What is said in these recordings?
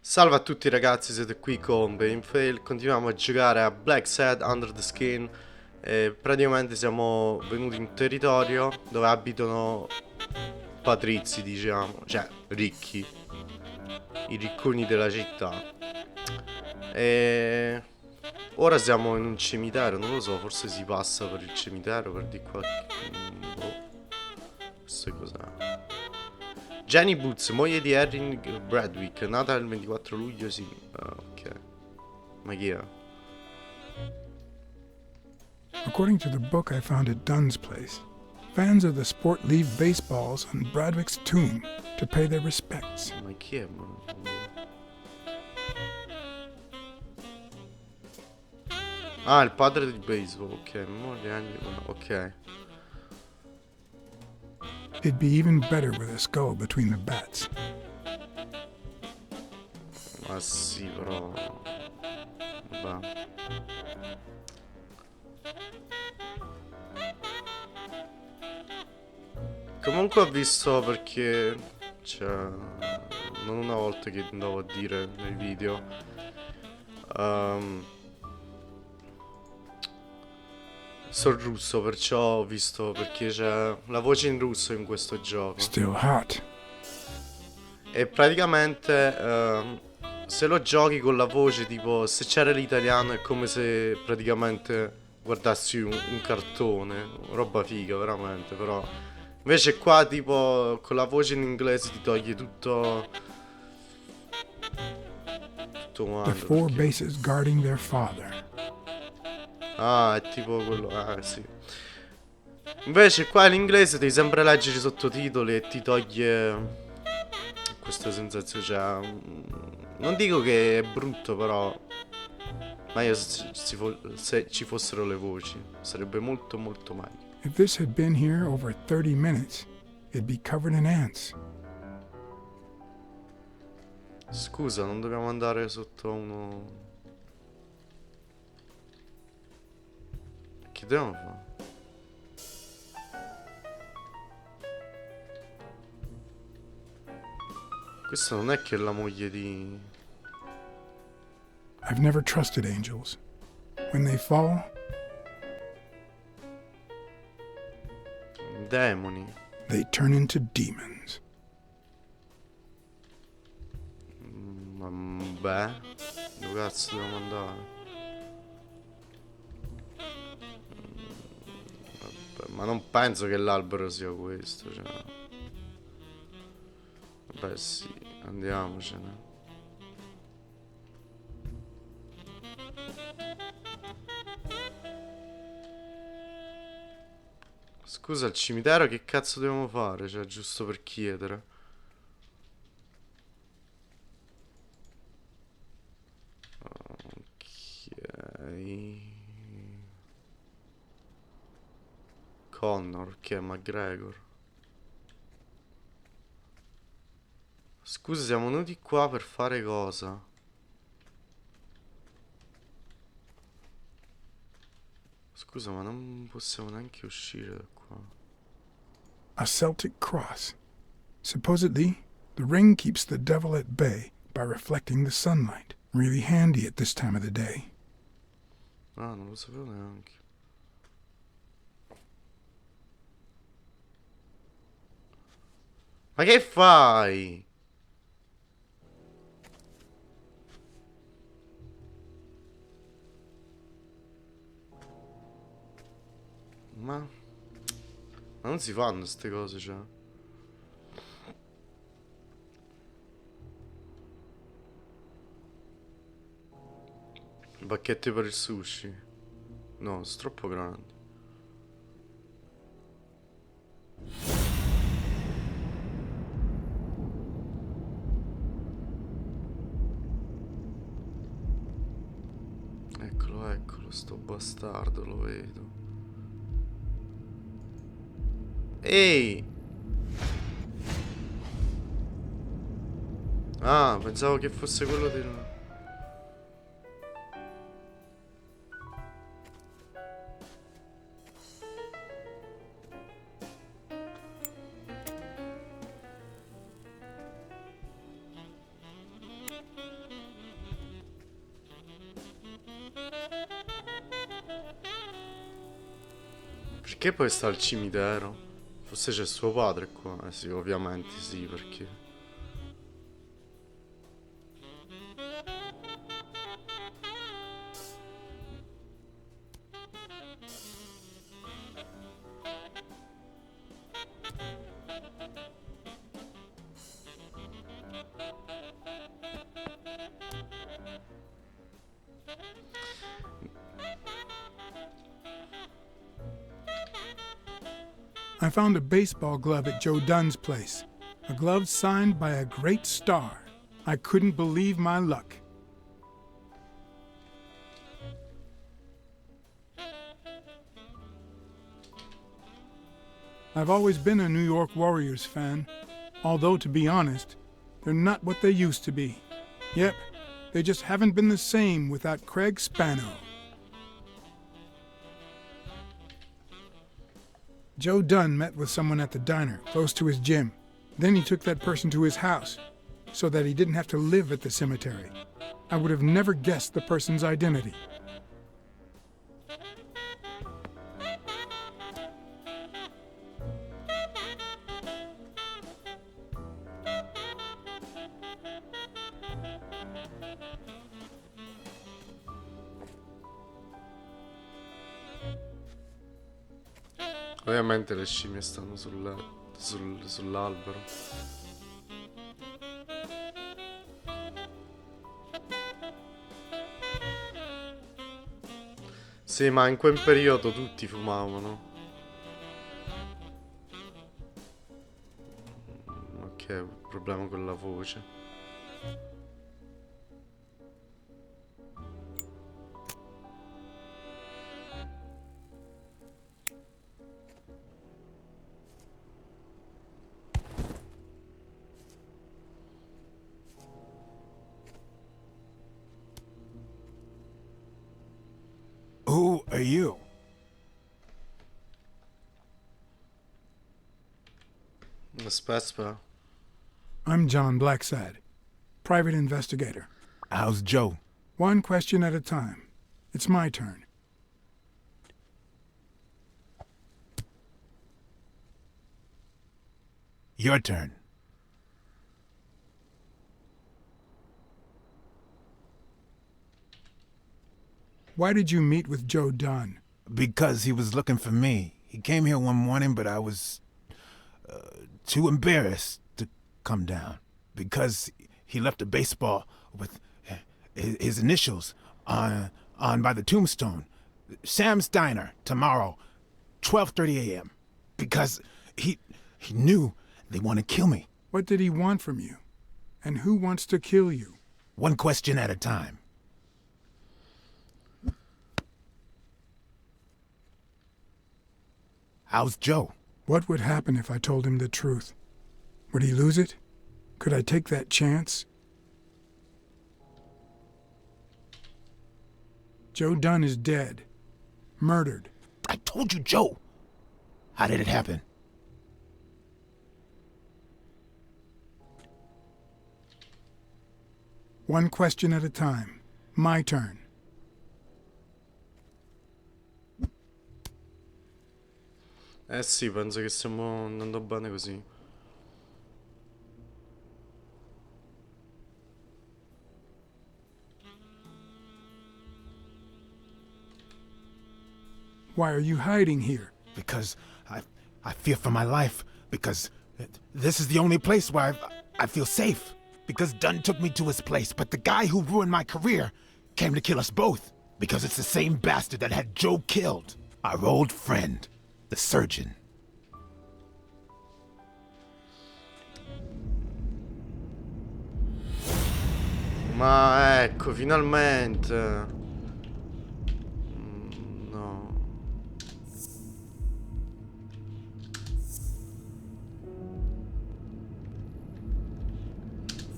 Salve a tutti ragazzi, siete qui con Bainfail, continuiamo a giocare a Blacksad Under the Skin e praticamente siamo venuti in un territorio dove abitano patrizi, diciamo, cioè ricchi, i ricconi della città. E ora siamo in un cimitero, non lo so, forse si passa per il cimitero per di qua. Boh, questo cos'è? Jenny Boots, moglie di Erin Bradwick, nata il 24 luglio, sì. Ah, ok. Ma chi è? According to the book I found at Dunn's place, fans of the sport leave baseballs on Bradwick's tomb to pay their respects. Ma chi è? Ah, il padre di baseball, ok. Moglie anni. Ok. It'd be even better with a skull between the bats. Ma sì, però. Vabbè. Comunque ho visto perché. Cioè. Non una volta che andavo a dire nei video. So il russo, perciò ho visto perché c'è la voce in russo in questo gioco. Still hot. E praticamente se lo giochi con la voce, tipo se c'era l'italiano è come se praticamente guardassi un cartone, roba figa veramente, però invece qua tipo con la voce in inglese ti toglie tutto The quanto four perché. bases guarding their father. Ah, è tipo quello, sì. Invece qua in inglese devi sempre leggere i sottotitoli e ti toglie questa sensazione, cioè, non dico che è brutto, però meglio se ci fossero le voci, sarebbe molto molto meglio. If this had been here over 30 minutes, it'd be covered in ants. Scusa, non dobbiamo andare sotto uno. Che dobbiamo fare? Questa non è che è la moglie di. I've never trusted angels. When they fall, Demoni. they turn into demons. Beh, dove cazzo dobbiamo andare? Vabbè, ma non penso che l'albero sia questo, cioè. Beh sì, andiamocene. Scusa, al cimitero che cazzo dobbiamo fare? Cioè, giusto per chiedere. Ok. Connor, che è McGregor. Scusa, siamo venuti qua per fare cosa? Scusa, ma non possiamo neanche uscire da qua. A Celtic cross. Supposedly, the ring keeps the devil at bay by reflecting the sunlight. Really handy at this time of the day. Ah, non lo sapevo neanche. Ma che fai? Ma non si fanno queste cose, cioè. Bacchette per il sushi. No, sono troppo grandi. Eccolo, eccolo, sto bastardo, lo vedo. Ehi! Ah, pensavo che fosse quello del. Che poi sta al cimitero? Forse c'è suo padre qua. Sì, ovviamente sì, perché... I found a baseball glove at Joe Dunn's place. A glove signed by a great star. I couldn't believe my luck. I've always been a New York Warriors fan, although, to be honest, they're not what they used to be. Yep, they just haven't been the same without Craig Spano. Joe Dunn met with someone at the diner, close to his gym. Then he took that person to his house, so that he didn't have to live at the cemetery. I would have never guessed the person's identity. Ovviamente le scimmie stanno sull'albero. Sì, ma in quel periodo tutti fumavano. Ok, problema con la voce. Who are you? Aspetta. I'm John Blacksad, private investigator. How's Joe? One question at a time. It's my turn. Your turn. Why did you meet with Joe Dunn? Because he was looking for me. He came here one morning, but I was too embarrassed to come down. Because he left a baseball with his initials on by the tombstone. Sam's Diner, tomorrow, 12:30 a.m. Because he knew they want to kill me. What did he want from you? And who wants to kill you? One question at a time. How's Joe? What would happen if I told him the truth? Would he lose it? Could I take that chance? Joe Dunn is dead. Murdered. I told you, Joe. How did it happen? One question at a time. My turn. Eh sì, penso che stiamo andando bene così. Why are you hiding here? Because I fear for my life. Because this is the only place where I feel safe. Because Dunn took me to his place, but the guy who ruined my career came to kill us both. Because it's the same bastard that had Joe killed. Our old friend, the surgeon. Ma ecco, finalmente. No.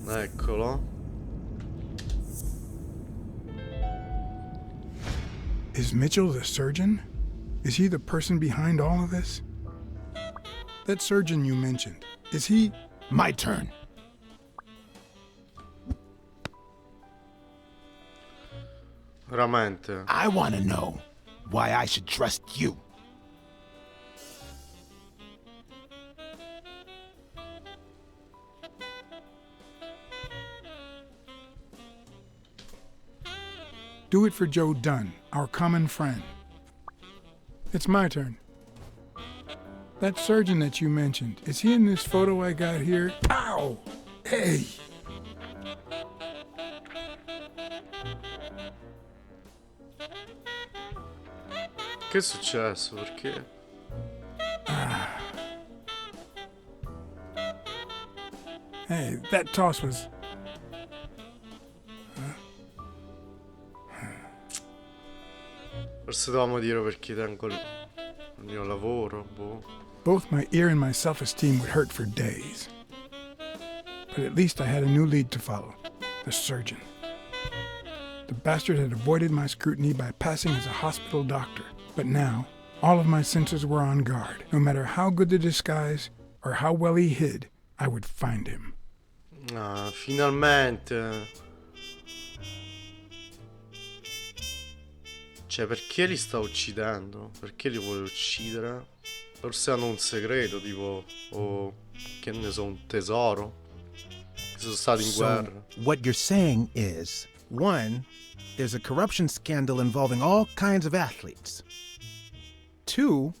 Eccolo. Is Mitchell the surgeon? Is he the person behind all of this? That surgeon you mentioned, is he... My turn. Veramente. I want to know why I should trust you. Do it for Joe Dunn, our common friend. It's my turn. That surgeon that you mentioned, is he in this photo I got here? Ow! Hey! Che è successo? Perché? Hey, that toss was... Forse dovevamo dire perché tengo il mio lavoro, boh. Both my ear and my self-esteem would hurt for days. But at least I had a new lead to follow. The surgeon. The bastard had avoided my scrutiny by passing as a hospital doctor. But now, all of my senses were on guard. No matter how good the disguise, or how well he hid, I would find him. Ah, finalmente. Cioè, perché li sta uccidendo? Perché li vuole uccidere? Forse hanno un segreto, tipo, o che ne so, un tesoro. Che sono stati in guerra. What you're saying is, one, there's a corruption scandal involving all kinds of athletes. Two,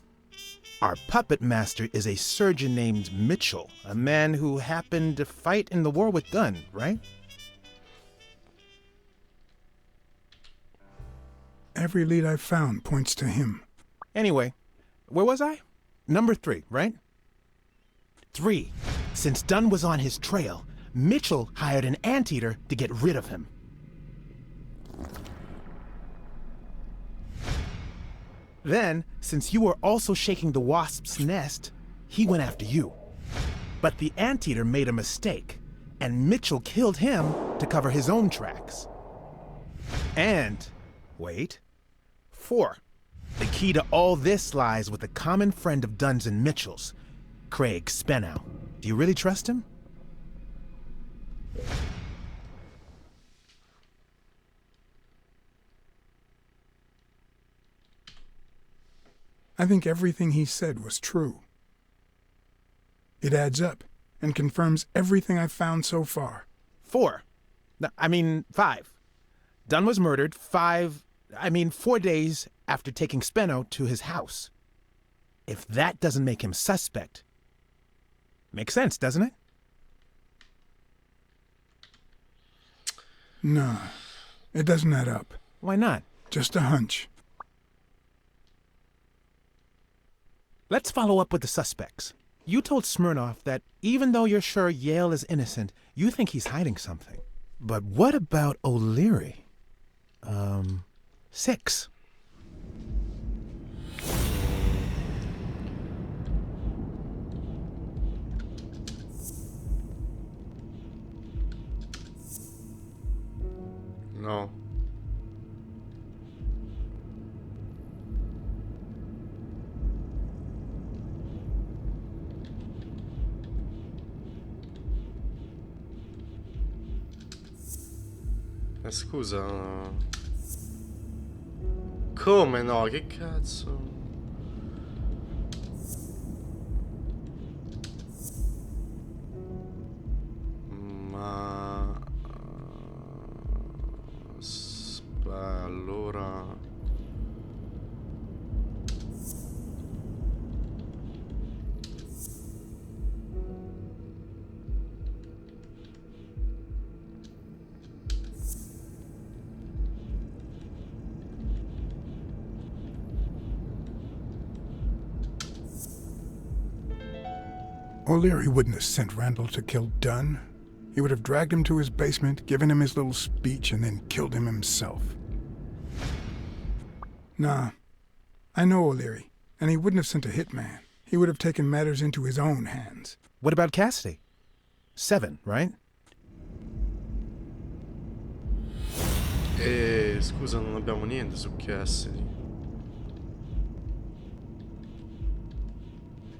our puppet master is a surgeon named Mitchell, a man who happened to fight in the war with Dunn, right? Every lead I've found points to him. Anyway, where was I? Number 3, right? 3. Since Dunn was on his trail, Mitchell hired an anteater to get rid of him. Then, since you were also shaking the wasp's nest, he went after you. But the anteater made a mistake, and Mitchell killed him to cover his own tracks. And, wait, 4. The key to all this lies with a common friend of Dunn's and Mitchell's, Craig Spenow. Do you really trust him? I think everything he said was true. It adds up and confirms everything I've found so far. 4. No, I mean 5. Dunn was murdered 4 days after taking Speno to his house. If that doesn't make him suspect, makes sense, doesn't it? No, it doesn't add up. Why not? Just a hunch. Let's follow up with the suspects. You told Smirnoff that even though you're sure Yale is innocent, you think he's hiding something. But what about O'Leary? 6. No. Scusa. Come no? Che cazzo? Ma... allora... O'Leary wouldn't have sent Randall to kill Dunn. He would have dragged him to his basement, given him his little speech, and then killed him himself. Nah, I know O'Leary, and he wouldn't have sent a hitman. He would have taken matters into his own hands. What about Cassidy? 7, right? Scusa, non abbiamo niente su Cassidy.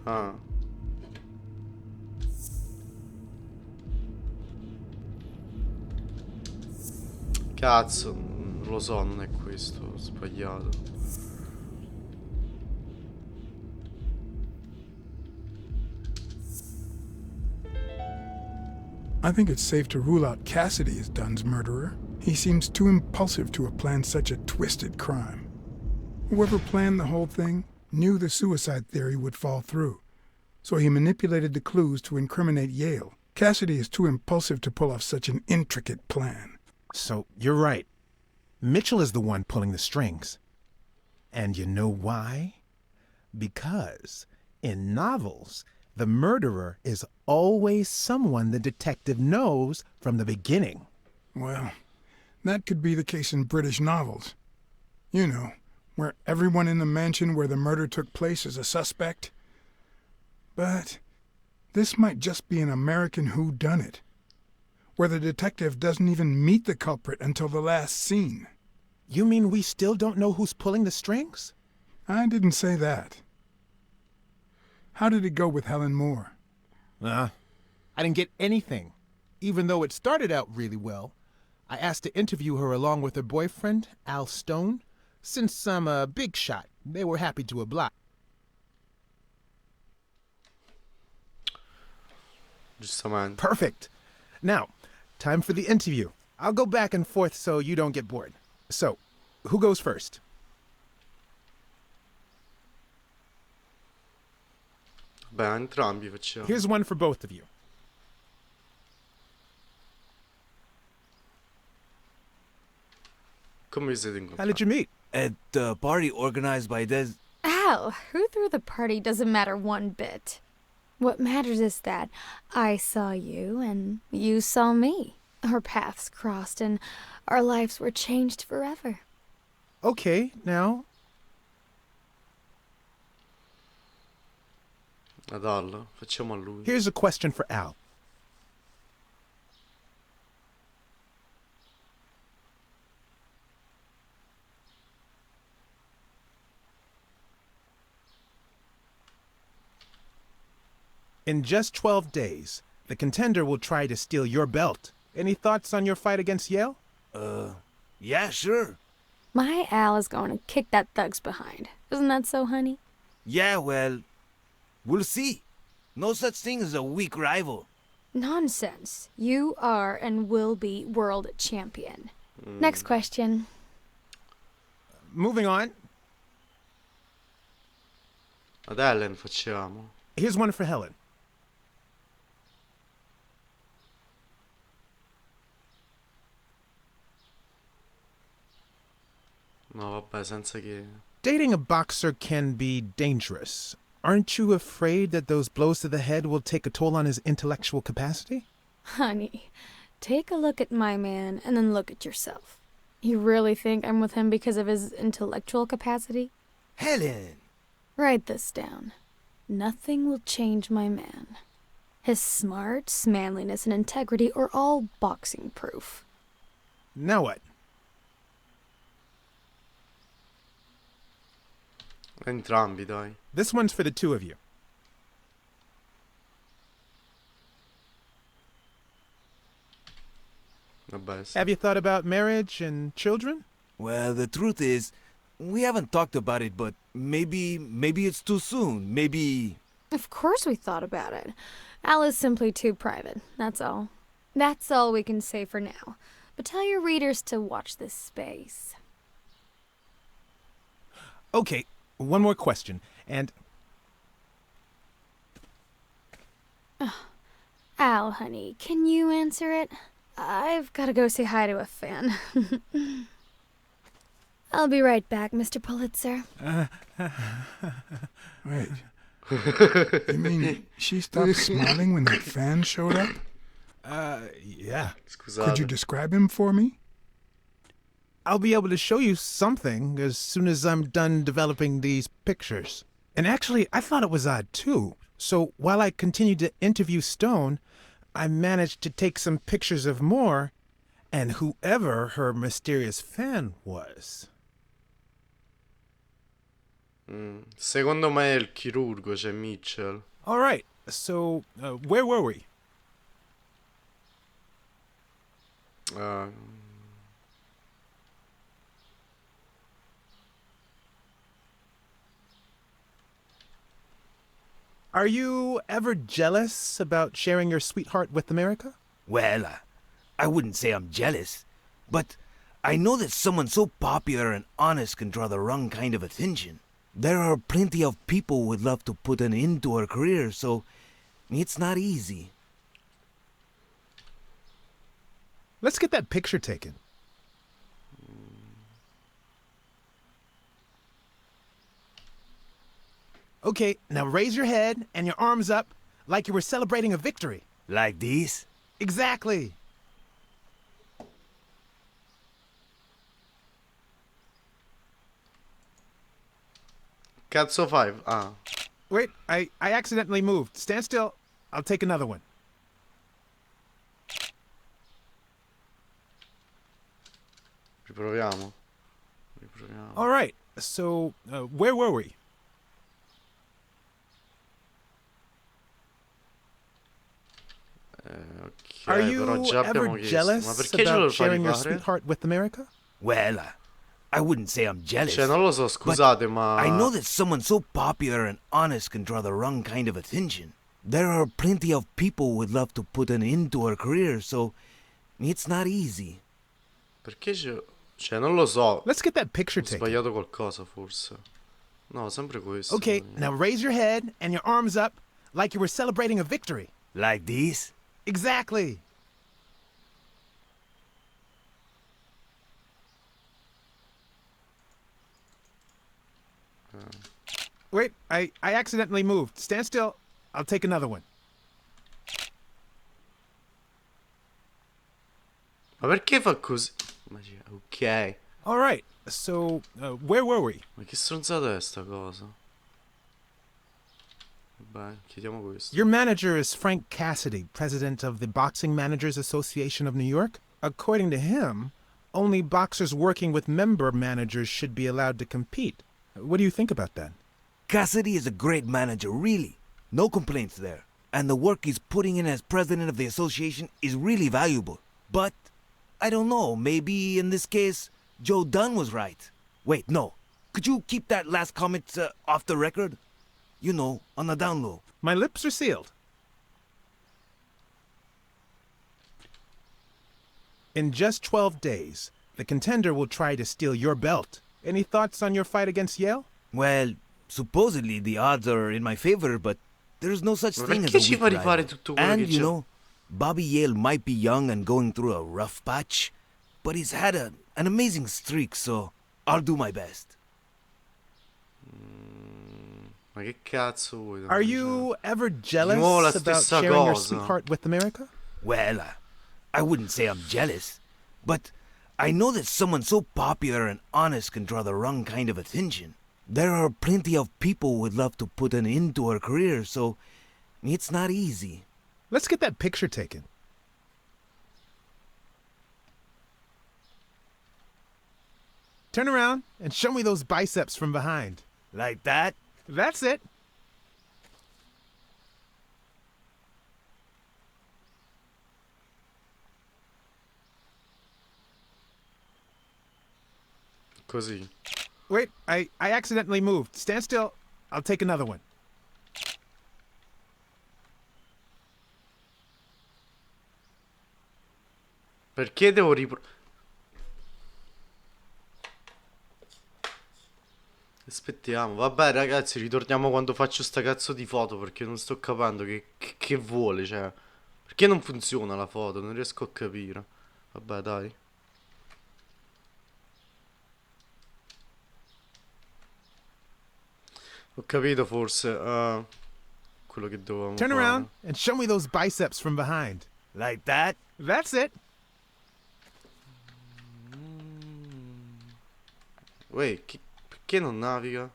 Ah. Cazzo, non lo so, non è questo, ho sbagliato. I think it's safe to rule out Cassidy as Dunn's murderer. He seems too impulsive to have planned such a twisted crime. Whoever planned the whole thing knew the suicide theory would fall through, so he manipulated the clues to incriminate Yale. Cassidy is too impulsive to pull off such an intricate plan. So, you're right. Mitchell is the one pulling the strings. And you know why? Because in novels, the murderer is always someone the detective knows from the beginning. Well, that could be the case in British novels. You know, where everyone in the mansion where the murder took place is a suspect. But this might just be an American whodunit, where the detective doesn't even meet the culprit until the last scene. You mean we still don't know who's pulling the strings? I didn't say that. How did it go with Helen Moore? I didn't get anything. Even though it started out really well, I asked to interview her along with her boyfriend, Al Stone. Since I'm a big shot, they were happy to oblige. Giustamente. Perfect. Now, time for the interview. I'll go back and forth so you don't get bored. So, who goes first? Beh, entrambi facciamo. Here's one for both of you. Come vi siete How did incontrati? you meet? At the party organized by Des. Al, who threw the party doesn't matter one bit. What matters is that I saw you and you saw me. Our paths crossed and our lives were changed forever. Okay, now, Ad Al, facciamo a lui. here's a question for Al. In just 12 days, the contender will try to steal your belt. Any thoughts on your fight against Yale? Yeah, sure. My Al is going to kick that thug's behind. Isn't that so, honey? Yeah, well, we'll see. No such thing as a weak rival. Nonsense. You are and will be world champion. Next question. Moving on, Ad Ellen facciamo. here's one for Helen. No, vabbè, senza che... Dating a boxer can be dangerous. Aren't you afraid that those blows to the head will take a toll on his intellectual capacity? Honey, take a look at my man and then look at yourself. You really think I'm with him because of his intellectual capacity? Helen! Write this down. Nothing will change my man. His smarts, manliness, and integrity are all boxing proof. Now what? Entrambi, dai. This one's for the two of you. Vabbè, sì. Have you thought about marriage and children? Well, the truth is, we haven't talked about it, but maybe it's too soon. Maybe... Of course we thought about it. Al is simply too private, that's all. That's all we can say for now. But tell your readers to watch this space. Okay, one more question, and Al, honey, can you answer it? I've got to go say hi to a fan. I'll be right back, Mr. Pulitzer. Wait. You mean she stopped smiling when that fan showed up? yeah. Scusate. Could you describe him for me? I'll be able to show you something as soon as I'm done developing these pictures. And actually, I thought it was odd too. So while I continued to interview Stone, I managed to take some pictures of Moore and whoever her mysterious fan was. Secondo me è il chirurgo, c'è Mitchell. All right, so where were we? Are you ever jealous about sharing your sweetheart with America? Well, I wouldn't say I'm jealous. But I know that someone so popular and honest can draw the wrong kind of attention. There are plenty of people who would love to put an end to her career, so it's not easy. Let's get that picture taken. Okay, now raise your head and your arms up like you were celebrating a victory. Like this? Exactly. Cazzo fai? Ah. Wait, I accidentally moved. Stand still. I'll take another one. Riproviamo. Riproviamo. All right, so where were we? Ok, Are però you già abbiamo ever chiesto. jealous Ma perché ce lo about fai sharing your fare? sweetheart with America? Well, I wouldn't say I'm jealous. Cioè, non lo so, scusate, ma... I know that someone so popular and honest can draw the wrong kind of attention. There are plenty of people who would love to put an end to her career, so it's not easy. Perché cioè, non lo so. Let's get that picture Ho taken. sbagliato qualcosa, forse. No, sempre questo. Okay, now raise your head and your arms up like you were celebrating a victory. Like this? Exactly. Wait, I accidentally moved. Stand still. I'll take another one. Ma perché fa così? Ok. All right, so where were we? Ma che stronzata è sta cosa? Vabbè, chiediamo questo. Your manager is Frank Cassidy, president of the Boxing Managers Association of New York. According to him, only boxers working with member managers should be allowed to compete. What do you think about that? Cassidy is a great manager, really. No complaints there. And the work he's putting in as president of the association is really valuable. But, I don't know, maybe in this case, Joe Dunn was right. Wait, no. Could you keep that last comment off the record? You know, on the down low. My lips are sealed. In just 12 days, the contender will try to steal your belt. Any thoughts on your fight against Yale? Well, supposedly the odds are in my favor, but there's no such Ma thing as perché a ci weak fa rifare rival. tutto quello And, che you c'è? know, Bobby Yale might be young and going through a rough patch, but he's had an amazing streak, so I'll do my best. Ma che cazzo vuoi? da Are me? you ever nuovo la jealous about stessa sharing your cosa. sweetheart with America? Well, I wouldn't say I'm jealous, but I know that someone so popular and honest can draw the wrong kind of attention. There are plenty of people who would love to put an end to her career, so it's not easy. Let's get that picture taken. Turn around and show me those biceps from behind. Like that? That's it. Così. Wait, I accidentally moved. Stand still. I'll take another one. Perché devo Aspettiamo. Vabbè, ragazzi, ritorniamo quando faccio sta cazzo di foto, perché non sto capendo che vuole, cioè. Perché non funziona la foto? Non riesco a capire. Vabbè, dai. Ho capito forse quello che dovevamo Turn fare. around and show me those biceps from behind. Like that? That's it. Wait, perché non naviga?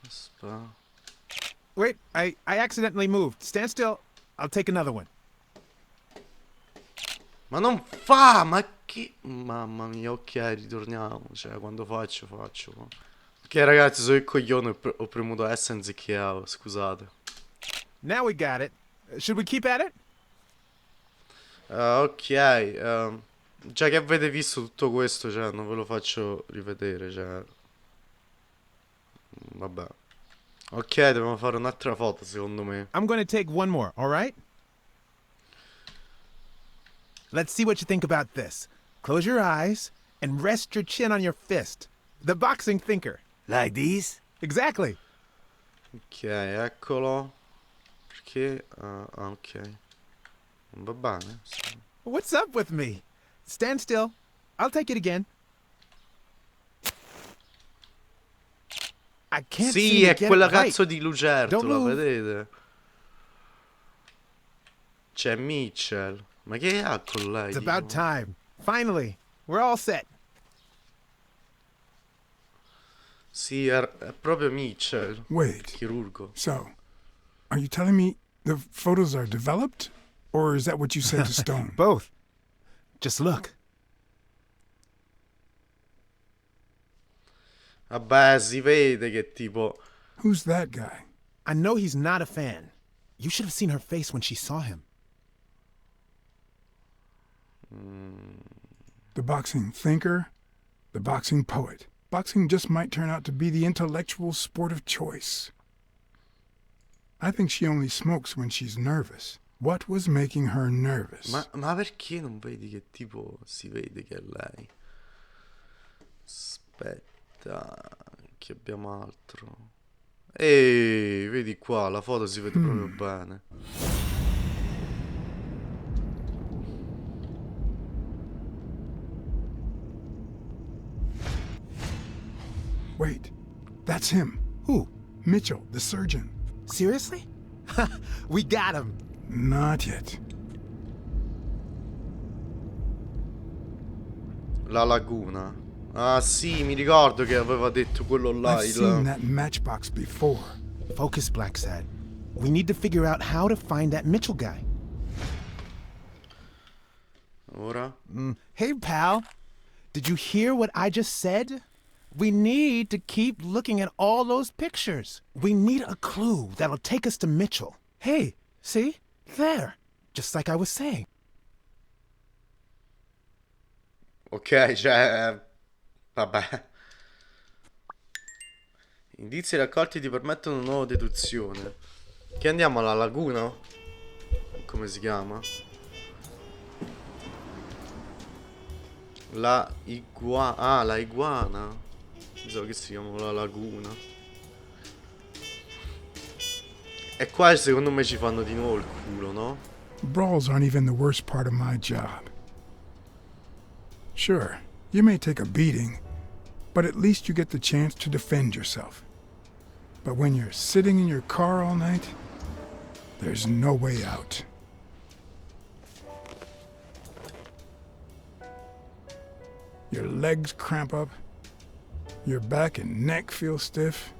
Aspetta. Wait, I accidentally moved. Stand still. I'll take another one. Ma non fa, ma che... Mamma mia, ok, ritorniamo. Cioè, quando faccio. Ok, ragazzi, sono il coglione, ho premuto S anziché A, scusate. Now we got it. Should we keep at it? Ok, già che avete visto tutto questo, cioè, non ve lo faccio rivedere, cioè... Vabbè. Ok, dobbiamo fare un'altra foto, secondo me. I'm going to take one more, all right? Let's see what you think about this. Close your eyes and rest your chin on your fist. The boxing thinker. Like these? Exactly. Ok, eccolo. Perché? Ok. Va bene. Sì. What's up with me? Stand still. I'll take it again. I can't Sì, seem to è get quella it right. cazzo di lucertola, Don't move. vedete? C'è Mitchell. Ma che ha con lei? It's tipo? about time. Finally, we're all set. Sì, è proprio Mitchell. Wait. Chirurgo. So, are you telling me the photos are developed? Or is that what you said to Stone? Both. Just look. Vabbè, si vede che tipo... Who's that guy? I know he's not a fan. You should have seen her face when she saw him. The boxing thinker, the boxing poet. Boxing just might turn out to be the intellectual sport of choice. I think she only smokes when she's nervous. What was making her nervous? Ma perché non vedi che tipo si vede che è lei? Aspetta, che abbiamo altro. Ehi, vedi qua, la foto si vede proprio bene. Wait, that's him. Who? Mitchell, the surgeon. Seriously? We got him. Not yet. La laguna. Ah sì, mi ricordo che aveva detto quello là. I've seen that matchbox before. Focus, Blacksad. We need to figure out how to find that Mitchell guy. Ora? Hey, pal. Did you hear what I just said? We need to keep looking at all those pictures. We need a clue that'll take us to Mitchell. Hey, see? There. Just like I was saying. Ok, cioè... Vabbè. Indizi raccolti ti permettono una nuova deduzione. Che andiamo alla laguna? Come si chiama? La iguana. Ah, la iguana. So che si chiama la laguna. E qua secondo me ci fanno di nuovo il culo, no? Brawls aren't even the worst part of my job. Sure, you may take a beating, but at least you get the chance to defend yourself. But when you're sitting in your car all night, there's no way out. Your legs cramp up, your back and neck feel stiff.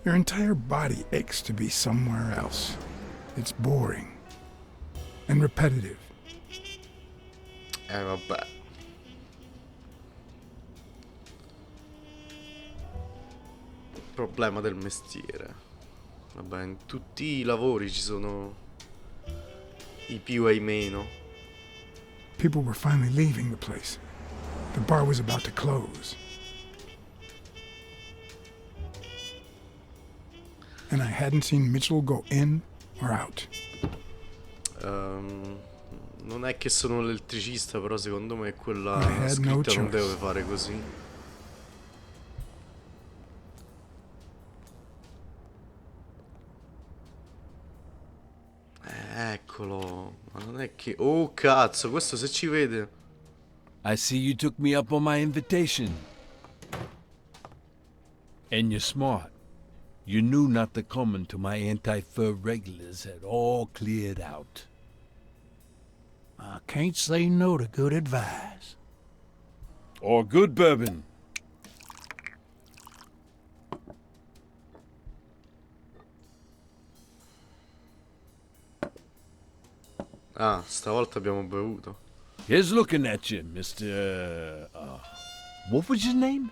Your entire body aches to be somewhere else. It's boring and repetitive. Vabbè. Problema del mestiere. Vabbè, in tutti i lavori ci sono i più e i meno. People were finally leaving the place. The bar was about to close. And I hadn't seen Mitchell go in or out. Non è che sono un elettricista, però secondo me quella I had no scritta non choice. deve fare così. Eccolo. Ma non è che... Oh cazzo, questo se ci vede. I see you took me up on my invitation. And you're smart. You knew not to come until my anti-fur regulars had all cleared out. I can't say no to good advice. Or good bourbon. Ah, stavolta abbiamo bevuto. Here's looking at you, Mr. What was your name?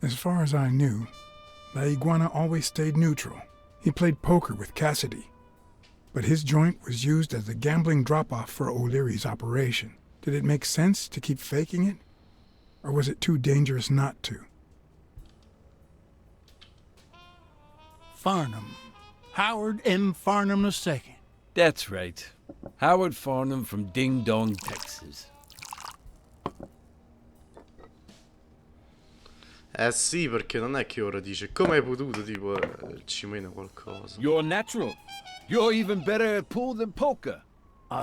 As far as I knew, La Iguana always stayed neutral. He played poker with Cassidy. But his joint was used as the gambling drop-off for O'Leary's operation. Did it make sense to keep faking it? Or was it too dangerous not to? Farnham. Howard M. Farnham II. That's right. Howard Farnham from Ding Dong, Texas. Eh sì, perché non è che ora dice come hai potuto, tipo, ci mena qualcosa. You're natural. You're even better at pool than poker.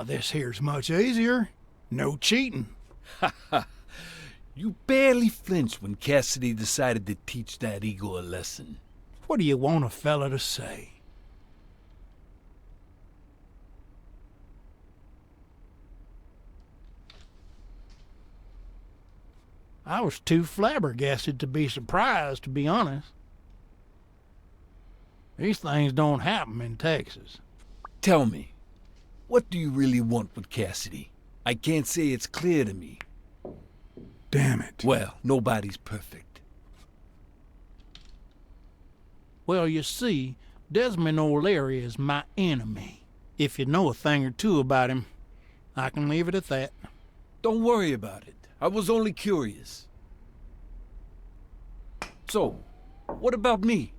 This here's much easier. No cheating. You barely flinched when Cassidy decided to teach that ego a lesson. What do you want a fella to say? I was too flabbergasted to be surprised, to be honest. These things don't happen in Texas. Tell me, what do you really want with Cassidy? I can't say it's clear to me. Damn it. Well, nobody's perfect. Well, you see, Desmond O'Leary is my enemy. If you know a thing or two about him, I can leave it at that. Don't worry about it. I was only curious. So, what about me?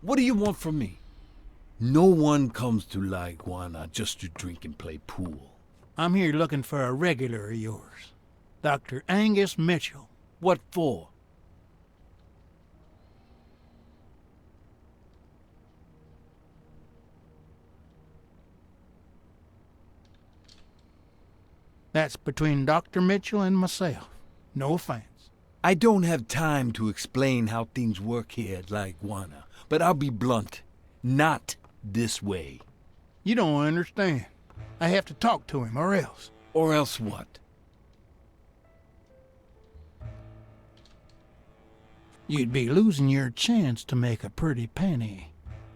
What do you want from me? No one comes to La Iguana just to drink and play pool. I'm here looking for a regular of yours, Dr. Angus Mitchell. What for? That's between Dr. Mitchell and myself. No offense. I don't have time to explain how things work here at La Iguana, but I'll be blunt. Not this way. You don't understand. I have to talk to him, or else. Or else what? You'd be losing your chance to make a pretty penny.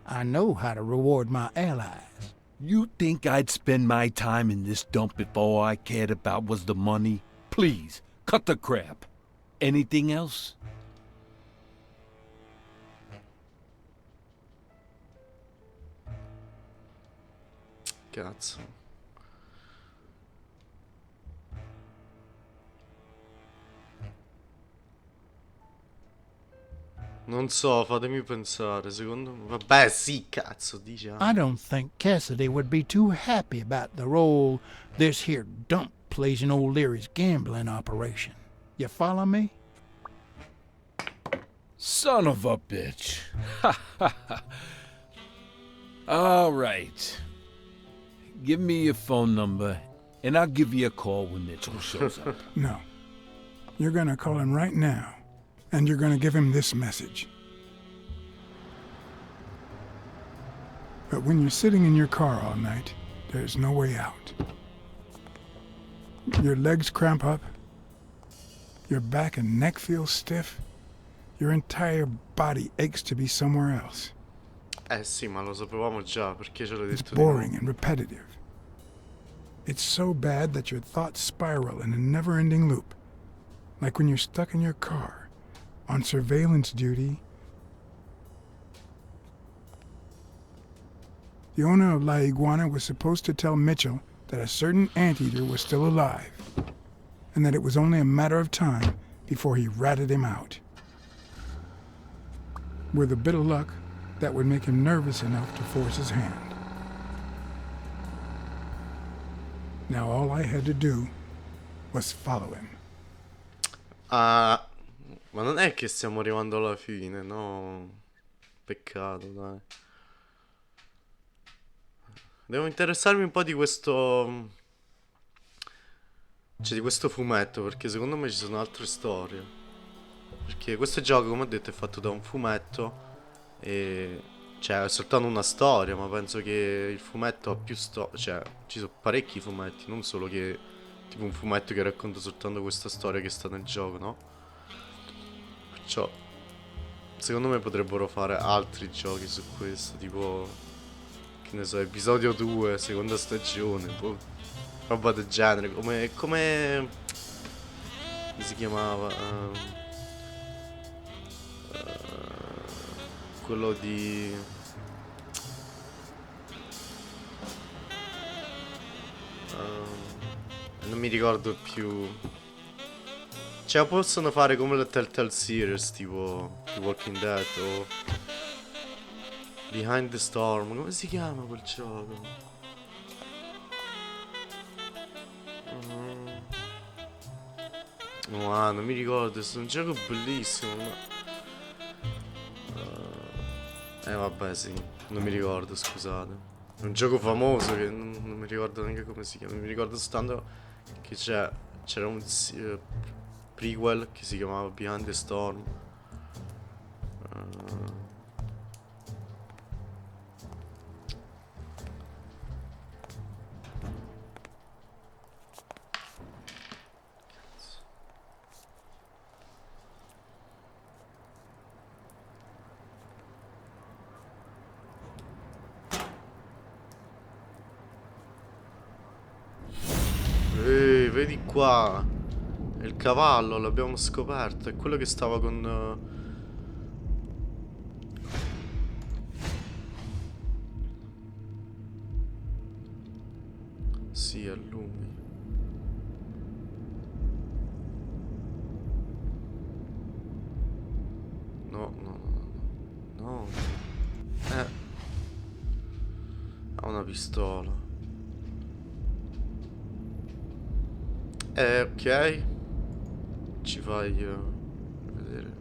I know how to reward my allies. You think I'd spend my time in this dump if all I cared about was the money? Please, cut the crap. Anything else? Cazzo. Non so, fatemi pensare, secondo me... Vabbè, sì, cazzo, diciamo. I don't think Cassidy would be too happy about the role this here dump plays in old Leary's gambling operation. You follow me? Son of a bitch. All right. Give me your phone number, and I'll give you a call when Mitchell shows up. No. You're gonna call him right now, and you're gonna give him this message. But when you're sitting in your car all night, there's no way out. Your legs cramp up, your back and neck feel stiff, your entire body aches to be somewhere else. Eh sì, ma lo sapevamo già, perché ce l'hai It's detto di nuovo. boring and repetitive. It's so bad that your thoughts spiral in a never-ending loop, like when you're stuck in your car, on surveillance duty. The owner of La Iguana was supposed to tell Mitchell that a certain anteater was still alive, and that it was only a matter of time before he ratted him out. With a bit of luck, that would make him nervous enough to force his hand. Now all I had to do was follow him. Ah, ma non è che stiamo arrivando alla fine, no? Peccato, dai. Devo interessarmi un po' di questo... Cioè, di questo fumetto, perché secondo me ci sono altre storie. Perché questo gioco, come ho detto, è fatto da un fumetto. E... Cioè, è soltanto una storia, ma penso che il fumetto ha più storie. Cioè, ci sono parecchi fumetti, non solo che... Tipo un fumetto che racconta soltanto questa storia che sta nel gioco, no? Perciò... Secondo me potrebbero fare altri giochi su questo, tipo... Che ne so, episodio 2, seconda stagione, boh, roba del genere, come... Come si chiamava? Quello di... non mi ricordo più. Cioè, possono fare come la Telltale Series, tipo The Walking Dead o Behind the Storm. Come si chiama quel gioco? No, non mi ricordo, è un gioco bellissimo, ma... vabbè, sì, non mi ricordo, scusate. È un gioco famoso che non mi ricordo neanche come si chiama. Mi ricordo soltanto che c'era un prequel che si chiamava Behind the Storm. Vedi qua. È il cavallo, l'abbiamo scoperto. È quello che stava con... Sì, a lui. No, no, no, no, no. Ha una pistola. Ok. Ci fai vedere.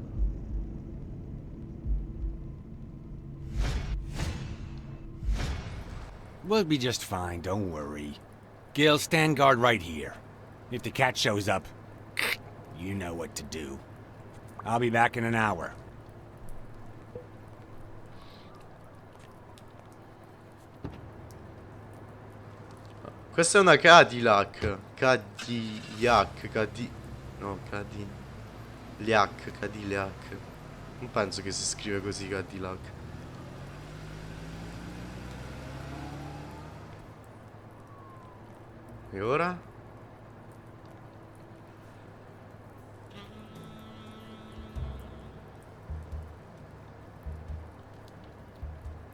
We'll be just fine, don't worry. Gil, stand guard right here. If the cat shows up, you know what to do. I'll be back in an hour. Questa è una Cadillac. No, Cadillac. Non penso che si scrive così Cadillac. E ora?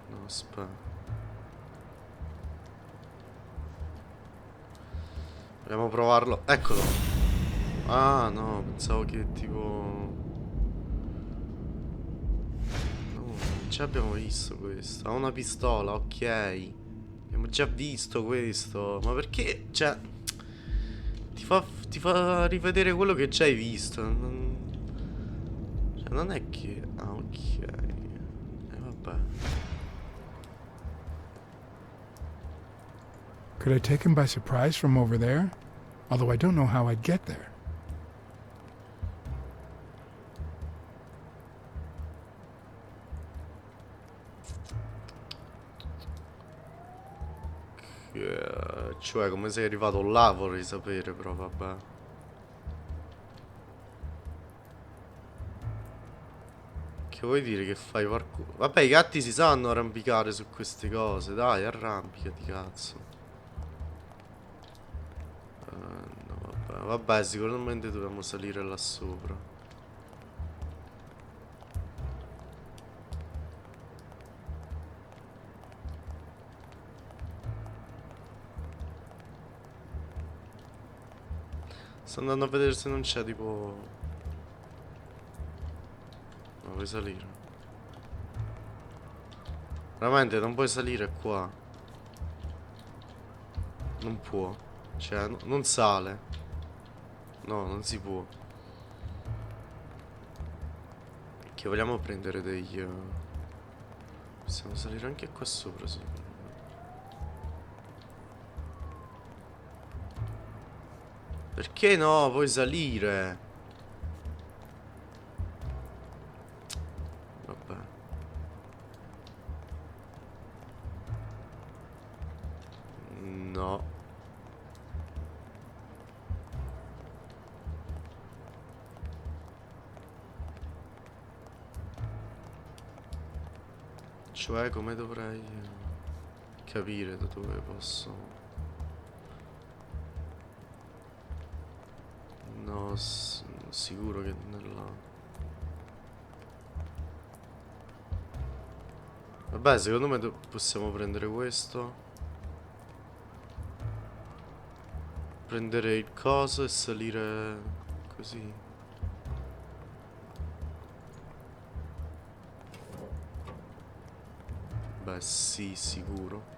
No, aspetta. Vogliamo provarlo. Eccolo. Ah, no, pensavo che tipo... No, già abbiamo visto questo. Ha una pistola, ok. Abbiamo già visto questo. Ma perché? Cioè... Ti fa rivedere quello che già hai visto. Cioè, non è che... Ah, ok. Vabbè. Could I take him by surprise from over there? Although I don't know how I'd get there. Cioè, come sei arrivato là vorrei sapere, però vabbè. Che vuoi dire che fai parkour? Vabbè, i gatti si sanno arrampicare su queste cose. Dai, arrampicati, cazzo. No, vabbè, sicuramente dobbiamo salire là sopra. Sto andando a vedere se non c'è tipo... No, puoi salire. Veramente non puoi salire qua. Non può. Cioè, non sale. No, non si può. Che vogliamo prendere degli... Possiamo salire anche qua sopra, sì. Perché no? Puoi salire. Vabbè. No. Cioè, come dovrei capire da dove posso... No, sicuro che nella... Vabbè, secondo me possiamo prendere questo. Prendere il coso e salire così. Beh, sì, sicuro.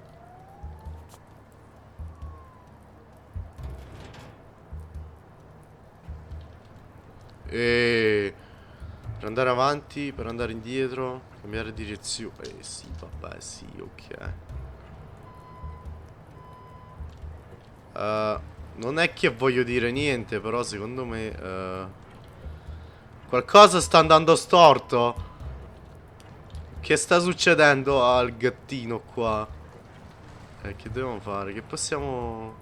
E per andare avanti, per andare indietro, cambiare direzione. Sì, vabbè, sì, ok. Non è che voglio dire niente, però secondo me qualcosa sta andando storto. Che sta succedendo al gattino qua? Che dobbiamo fare? Che possiamo...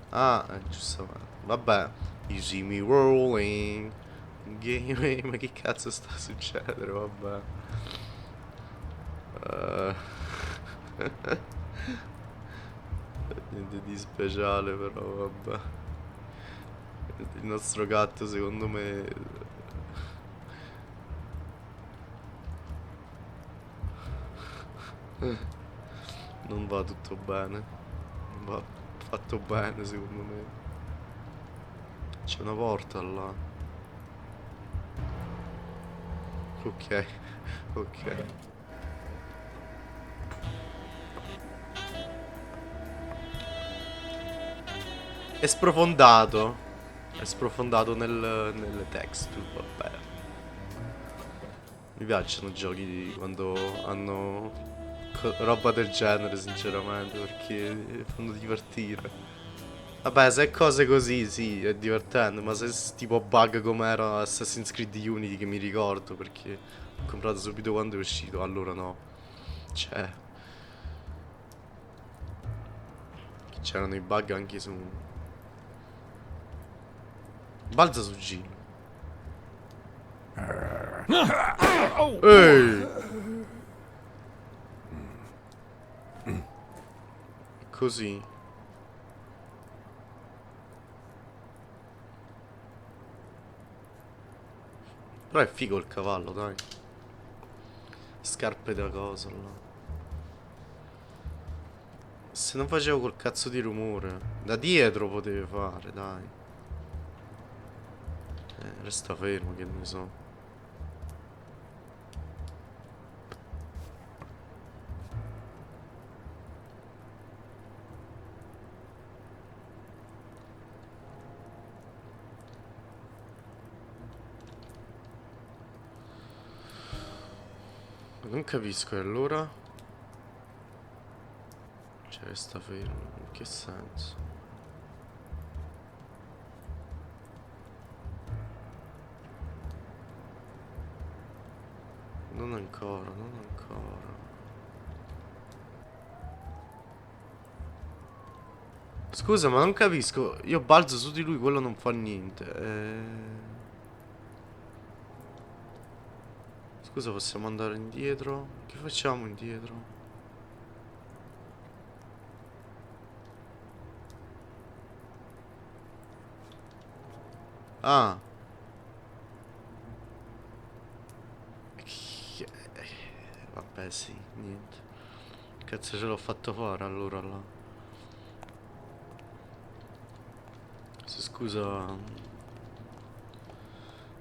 Ah, giusto. Vabbè. You see me rolling. Game. Ma che cazzo sta a succedere? Vabbè. Niente di speciale, però vabbè. Il nostro gatto secondo me... Non va tutto bene. Non va fatto bene secondo me. C'è una porta là. Ok. Ok. È sprofondato. È sprofondato nelle texture, vabbè. Mi piacciono i giochi quando hanno roba del genere, sinceramente, perché fanno divertire. Vabbè, se è cose così, sì, è divertente, ma se è tipo bug come era Assassin's Creed Unity, che mi ricordo, perché ho comprato subito quando è uscito, allora no. Cioè, c'erano i bug anche su... Balza su Gino. Ehi! Così. Però è figo il cavallo, dai. Scarpe da cosa là. Se non facevo quel cazzo di rumore. Da dietro potevi fare, dai. Resta fermo, che ne so. Non capisco, e allora? Cioè, resta fermo. In che senso? Non ancora, non ancora. Scusa, ma non capisco. Io balzo su di lui, quello non fa niente. Scusa, possiamo andare indietro? Che facciamo indietro? Ah. Vabbè, sì, niente. Cazzo ce l'ho fatto fare allora là. Scusa.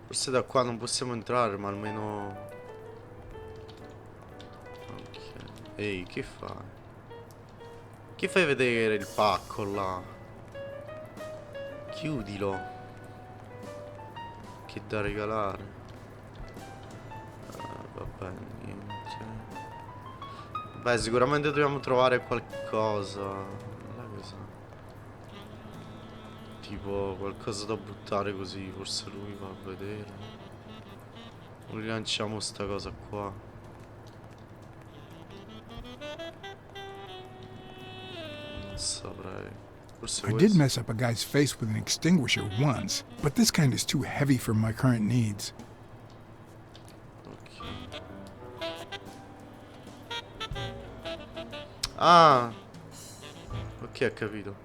Forse da qua non possiamo entrare, ma almeno... Ok. Ehi, che fai? Che fai vedere il pacco là? Chiudilo. Che da regalare. Vabbè, niente. Beh, sicuramente dobbiamo trovare qualcosa. Là cosa? Tipo qualcosa da buttare così. Forse lui va a vedere. O rilanciamo sta cosa qua. Non saprei. Forse I did questo. mess up a guy's face with an extinguisher once, but this kind is too heavy for my current needs. Ah, ok, ho capito.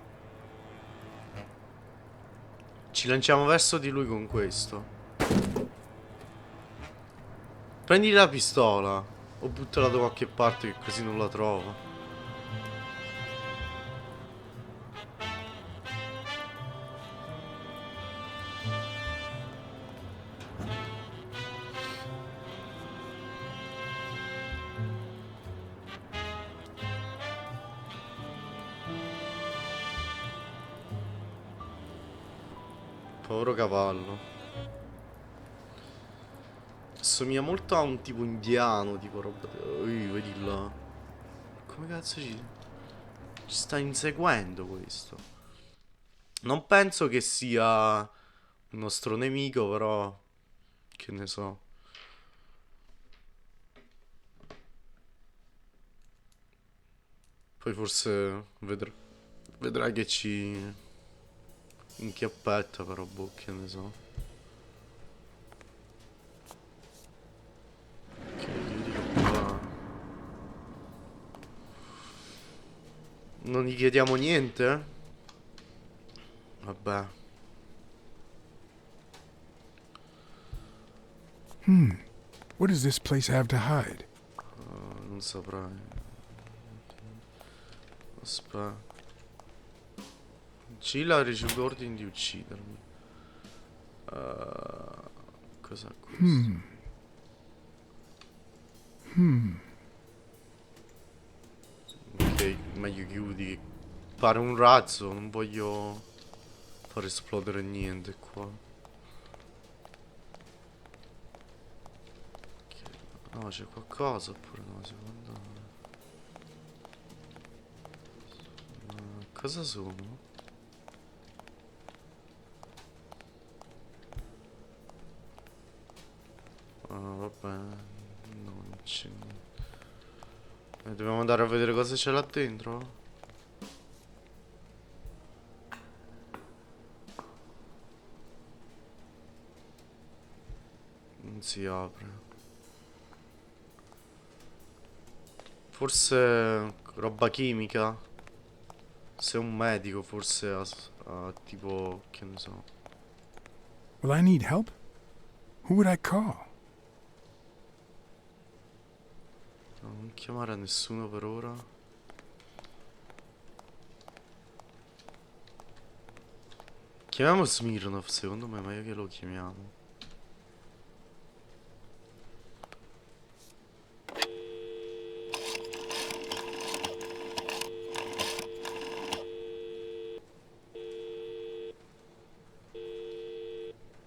Ci lanciamo verso di lui con questo. Prendi la pistola o buttala da qualche parte, che così non la trovo. Povero cavallo. Assomiglia molto a un tipo indiano, tipo roba. Vedi là. Come cazzo ci sta inseguendo questo? Non penso che sia un nostro nemico, però. Che ne so. Poi forse vedrà che ci inchiappetta, però boh, che ne so. Ok, chiudi qua. Non gli chiediamo niente? Vabbè. What does this place have to hide? Non saprai. Aspetta. Gila ha ricevuto ordini di uccidermi. Cos'è questo? Ok, meglio chiudi. Pare un razzo, non voglio far esplodere niente qua. Ok, no, c'è qualcosa oppure no, secondo me. Cosa sono? Vabbè, no, non c'è niente. Dobbiamo andare a vedere cosa c'è là dentro? Non si apre. Forse roba chimica? Se è un medico forse ha tipo, che ne so. Will I need help? Who would I call? No, non chiamare a nessuno per ora. Chiamiamo Smirnov, secondo me è meglio che lo chiamiamo.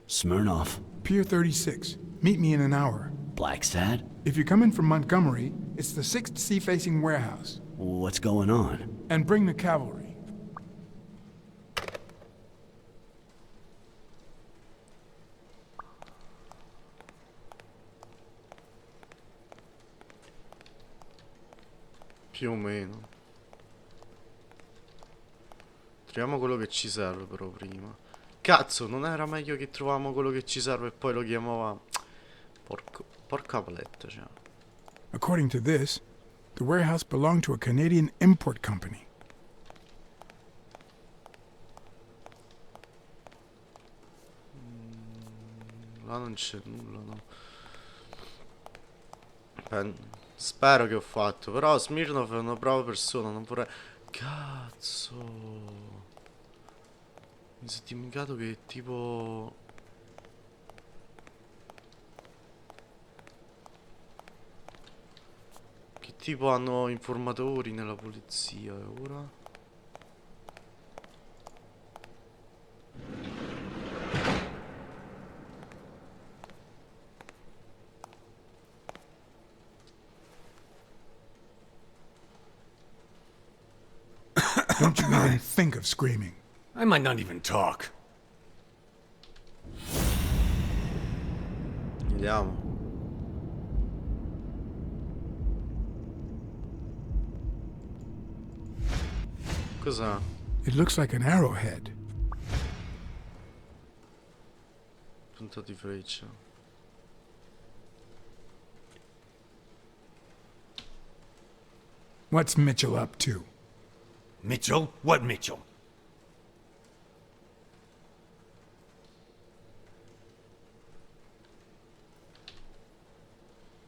Smirnoff. Pier 36. Meet me in an hour. Blacksad? If you're coming from Montgomery, it's the 6th sea-facing warehouse. What's going on? And bring the cavalry. Più o meno. Troviamo quello che ci serve però prima. Cazzo, non era meglio che trovavamo quello che ci serve e poi lo chiamavamo? Porca paletta, cioè. According to this, the warehouse belonged to a Canadian import company. Là non c'è nulla, no. Spero che ho fatto. Però Smirnov è una brava persona, non vorrei. Cazzo. Mi sono dimenticato che tipo. Che tipo hanno informatori nella polizia ora? Don't you even think of screaming. I might not even talk. Vediamo. Cos'è? It looks like an arrowhead. Punta di freccia. What's Mitchell up to? Mitchell? What Mitchell?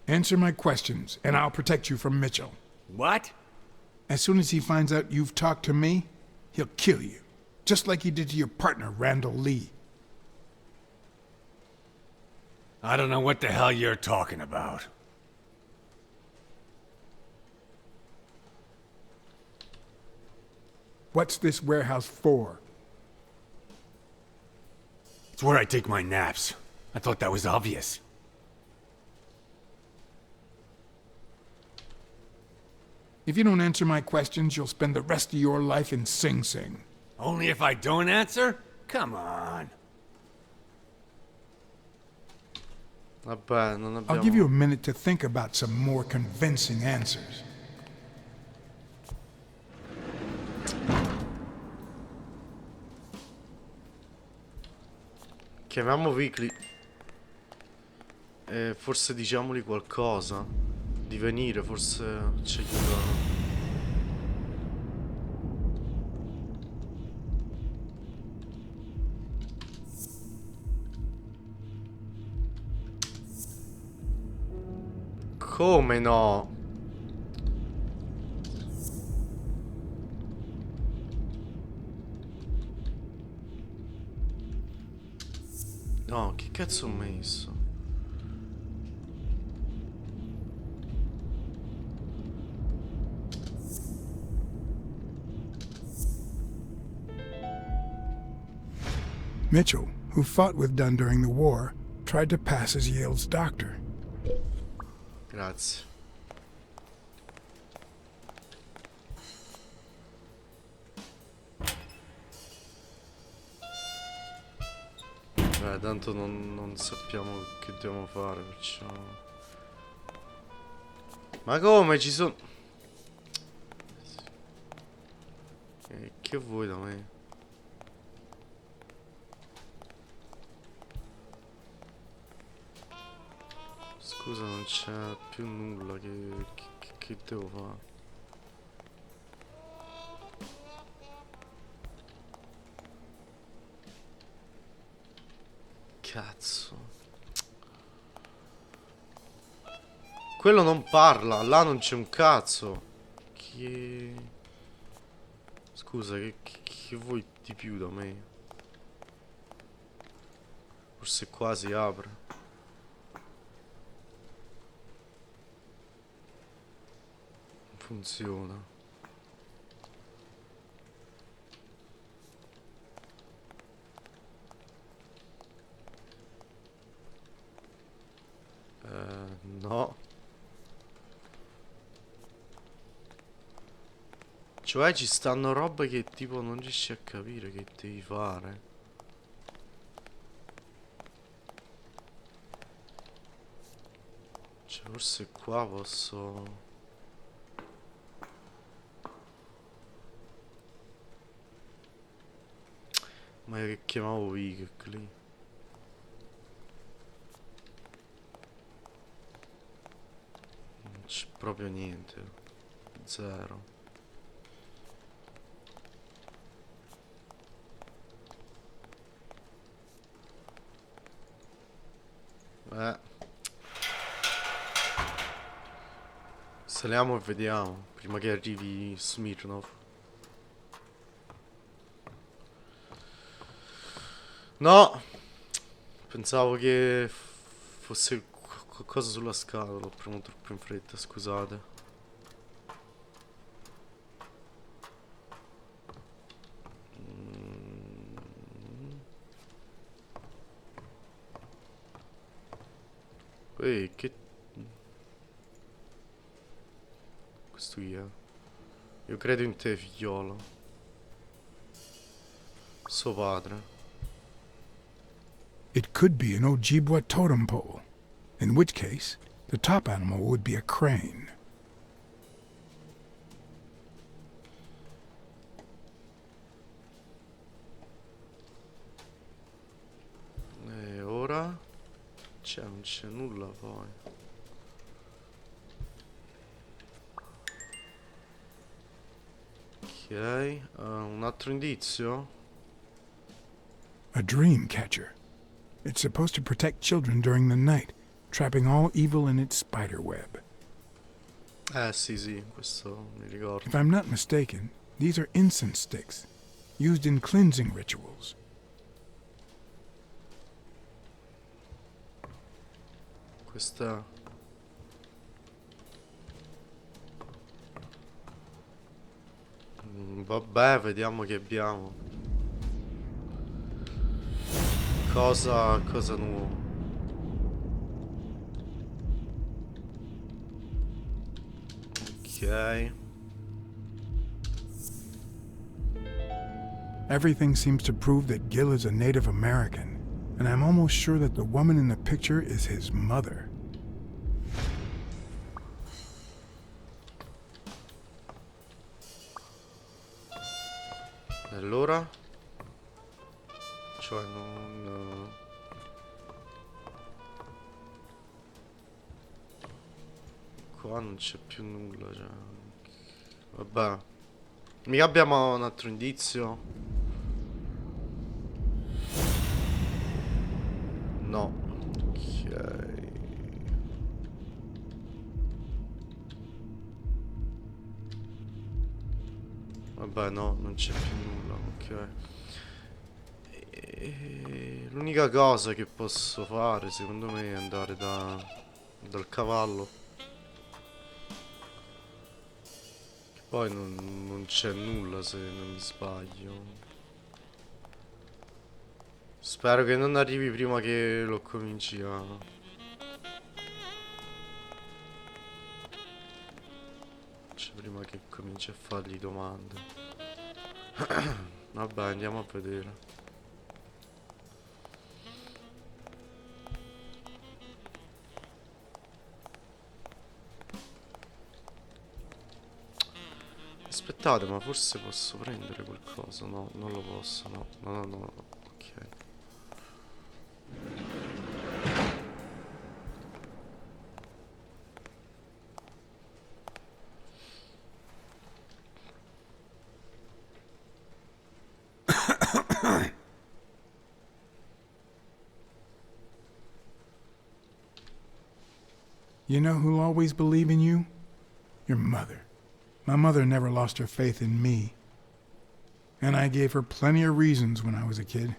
Answer my questions, and I'll protect you from Mitchell. What? As soon as he finds out you've talked to me, he'll kill you. Just like he did to your partner, Randall Lee. I don't know what the hell you're talking about. What's this warehouse for? It's where I take my naps. I thought that was obvious. If you don't answer my questions, you'll spend the rest of your life in Sing Sing. Only if I don't answer? Come on. Vabbè, non abbiamo... I'll give you a minute to think about some more convincing answers. Chiamiamo Weekly. E forse diciamogli qualcosa. Di venire, forse ci aiuta. Come no? No, che cazzo ho messo? Mitchell, who fought with Dunn during the war, tried to pass as Yale's doctor. Grazie. Tanto non sappiamo che dobbiamo fare, perciò... Ma come ci sono... Che vuoi da me? Scusa, non c'è più nulla che devo fare. Cazzo. Quello non parla, là non c'è un cazzo. Che... Scusa, che vuoi di più da me? Forse qua si apre. Non funziona. No. Cioè ci stanno robe che tipo non riesci a capire che devi fare. Cioè forse qua posso... Ma che chiamavo Vic lì. C'è proprio niente. Zero. Saliamo e vediamo. Prima che arrivi Smirnov. No! Pensavo che fosse qualcosa sulla scatola, l'ho premuto troppo in fretta, scusate. Ehi, che... Questo chi è? Io credo in te, figliolo. Suo padre. It could be an Ojibwa totem pole, in which case, the top animal would be a crane. E ora? Non c'è nulla poi. Ok, un altro indizio? A dream catcher. It's supposed to protect children during the night, trapping all evil in its spider web. Sì, questo mi ricordo. If I'm not mistaken, these are incense sticks, used in cleansing rituals. Questa... Vabbè, vediamo che abbiamo. Cosa nuovo? Ok. Everything seems to prove that Gil is a Native American, and I'm almost sure that the woman in the picture is his mother. E allora? Cioè non... Qua non c'è più nulla, cioè... Vabbè. Mica abbiamo un altro indizio? No. Ok. Vabbè, no, non c'è più nulla, ok. L'unica cosa che posso fare, secondo me, è andare dal cavallo. Poi non c'è nulla, se non mi sbaglio. Spero che non arrivi prima che lo cominci a... Cioè, prima che cominci a fargli domande. Vabbè, andiamo a vedere. Aspettate, ma forse posso prendere qualcosa? No, non lo posso, no, no, no, no, ok. You know who'll always believe in you? Your mother. My mother never lost her faith in me. And I gave her plenty of reasons when I was a kid.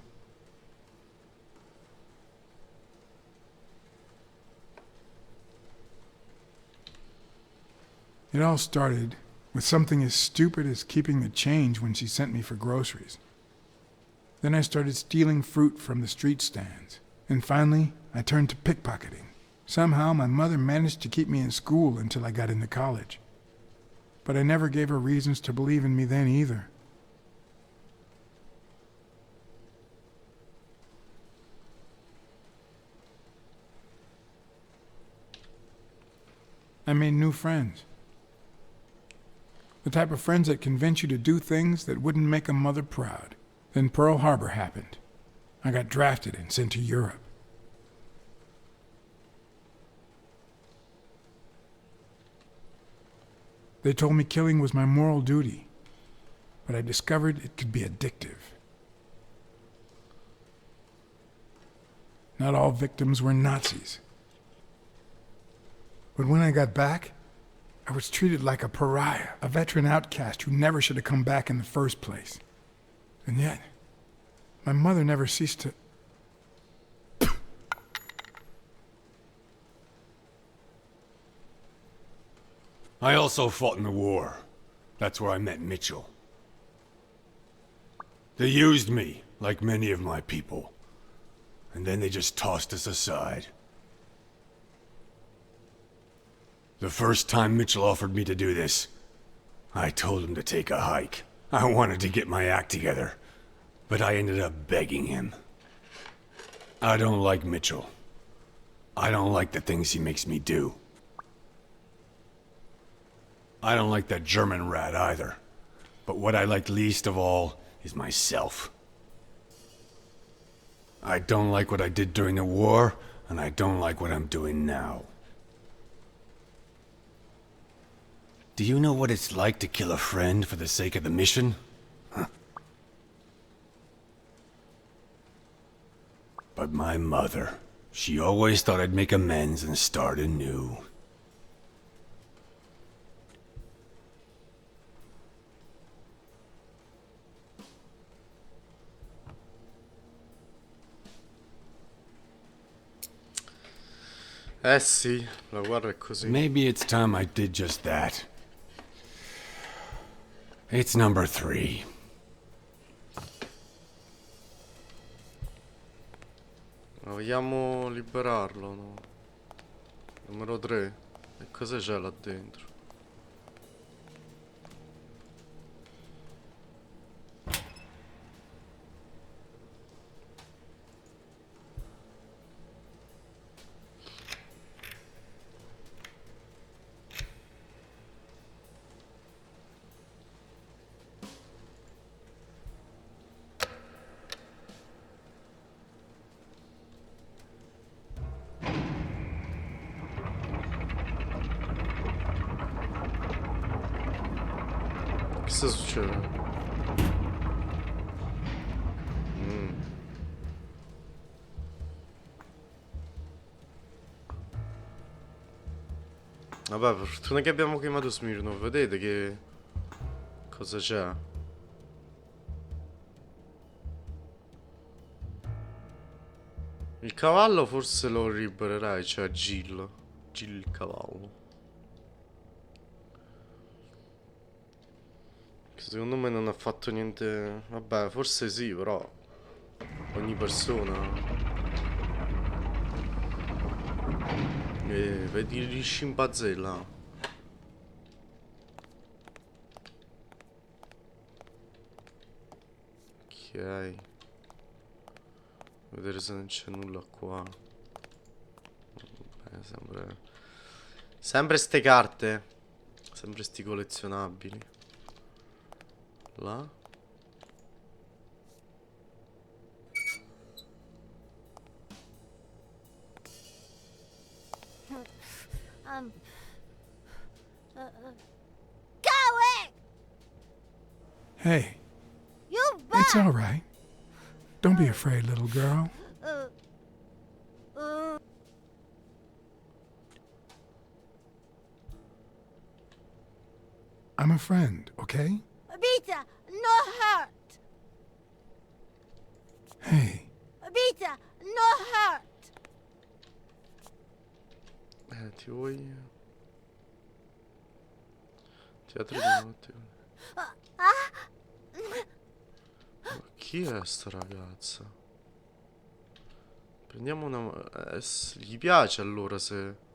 It all started with something as stupid as keeping the change when she sent me for groceries. Then I started stealing fruit from the street stands. And finally, I turned to pickpocketing. Somehow, my mother managed to keep me in school until I got into college. But I never gave her reasons to believe in me then either. I made new friends. The type of friends that convince you to do things that wouldn't make a mother proud. Then Pearl Harbor happened. I got drafted and sent to Europe. They told me killing was my moral duty, but I discovered it could be addictive. Not all victims were Nazis. But when I got back, I was treated like a pariah, a veteran outcast who never should have come back in the first place. And yet, my mother never ceased to... I also fought in the war. That's where I met Mitchell. They used me, like many of my people. And then they just tossed us aside. The first time Mitchell offered me to do this, I told him to take a hike. I wanted to get my act together, but I ended up begging him. I don't like Mitchell. I don't like the things he makes me do. I don't like that German rat either. But what I like least of all is myself. I don't like what I did during the war, and I don't like what I'm doing now. Do you know what it's like to kill a friend for the sake of the mission? Huh. But my mother, she always thought I'd make amends and start anew. Eh sì, la guerra è così. Maybe it's time I did just that. It's number 3. Ma vogliamo liberarlo, no? Numero 3. E cosa c'è là dentro? Cosa succede? Vabbè, per fortuna che abbiamo chiamato Smirnov, vedete che cosa c'è? Il cavallo forse lo libererai, cioè Jill il cavallo. Che secondo me non ha fatto niente. Vabbè, forse sì, però ogni persona. Vedi gli scimpanzé là. Ok. Vedere se non c'è nulla qua. Sempre ste carte. Sempre sti collezionabili. Là. Go away! Hey, You it's all right. Don't be afraid, little girl. I'm a friend, okay? Beta, no hurt. Hey, Beta, no hurt. Ti vuoi... Teatro di notte. Ma chi è sta ragazza? Prendiamo una... gli piace allora se...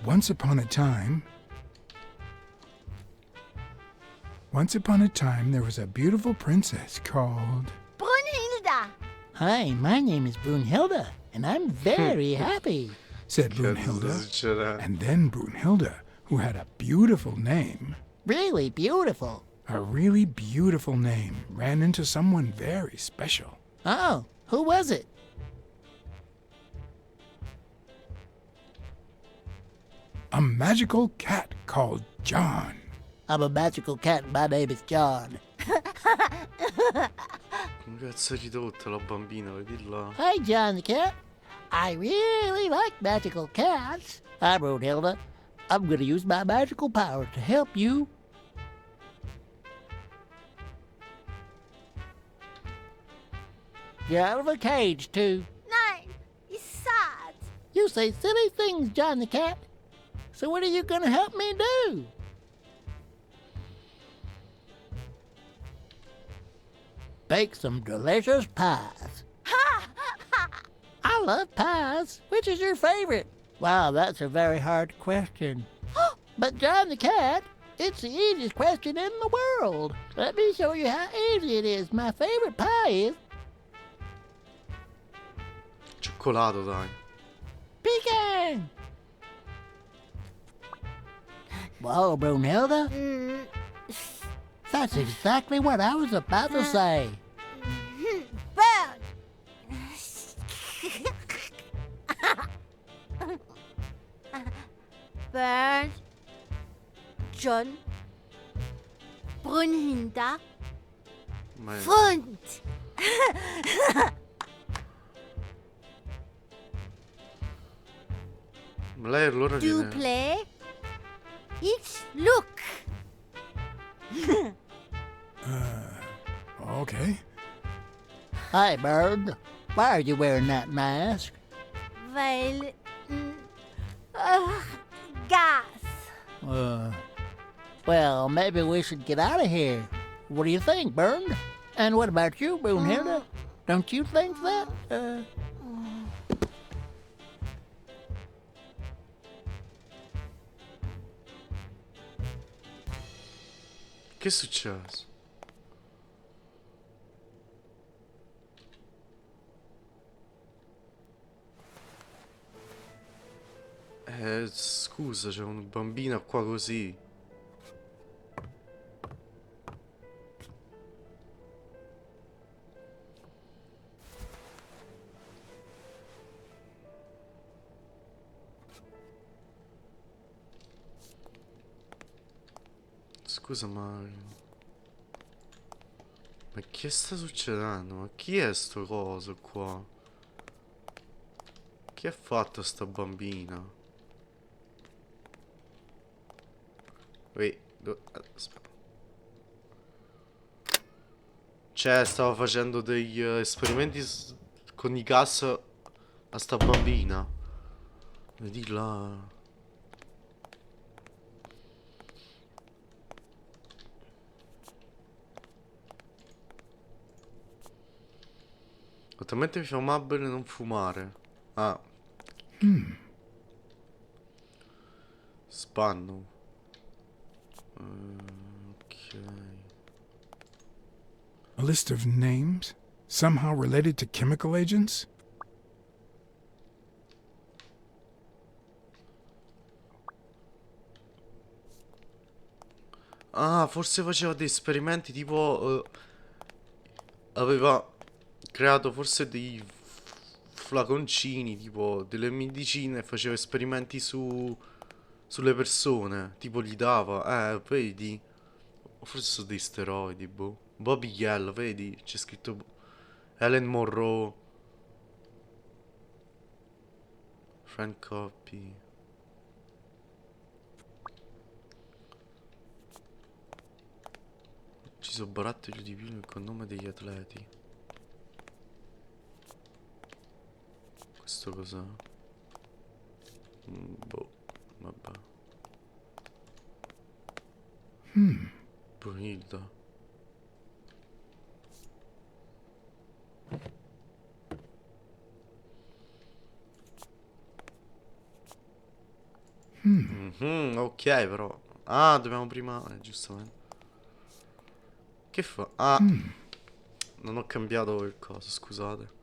once upon a time, there was a beautiful princess called... Brunhilda. Hi, my name is Brunhilde, and I'm very happy. said Cazzo Brunhilde. succederà? And then Brunhilde, who had a beautiful name, Really beautiful. a really beautiful name, ran into someone very special. Oh, who was it? A magical cat called John. I'm a magical cat, and my name is John. Come cazzo è ridotta la bambina, vedi là? Hi, John the cat. I really like magical cats. I'm Brunhilde. I'm gonna use my magical power to help you. Get out of a cage, too. Nein, it's sad. You say silly things, John the cat. So what are you gonna help me do? Bake some delicious pies. I love pies. Which is your favorite? Wow, that's a very hard question. But John the cat, it's the easiest question in the world. Let me show you how easy it is. My favorite pie is Cioccolato, dai. pecan. Whoa, Brunhilde. That's exactly what I was about to say. Bird. Bird. John. Brunhilda. Ma è... Freund. Ma lei allora Do viene... play? It's look. Okay. Hi, Bird. Why are you wearing that mask? Weil. Gas. Well, maybe we should get out of here. What do you think, Bird? And what about you, Brunhilde? Don't you think that? Che è successo? Scusa, c'è un bambino qua così. Scusa, ma che sta succedendo? Ma chi è sto coso qua? Chi ha fatto sta bambina? Aspetta. Cioè, stavo facendo degli esperimenti con i gas a sta bambina. Vedi là. Altamente infiammabile non fumare. Ah. Spanno. Ok. A list of names, somehow related to chemical agents? Ah, forse faceva dei esperimenti tipo... aveva creato forse dei flaconcini, tipo delle medicine, e faceva esperimenti sulle persone. Tipo gli dava, vedi? O forse sono dei steroidi, boh. Bobby Yell, vedi? C'è scritto Helen Monroe. Frank Coppi. Ucciso barattolo di vino il cognome degli atleti. Questo cos'è? Boh, vabbè. Brunilda. Ok, però. Ah, dobbiamo prima... giustamente. Che fa? Ah, non ho cambiato il coso, scusate.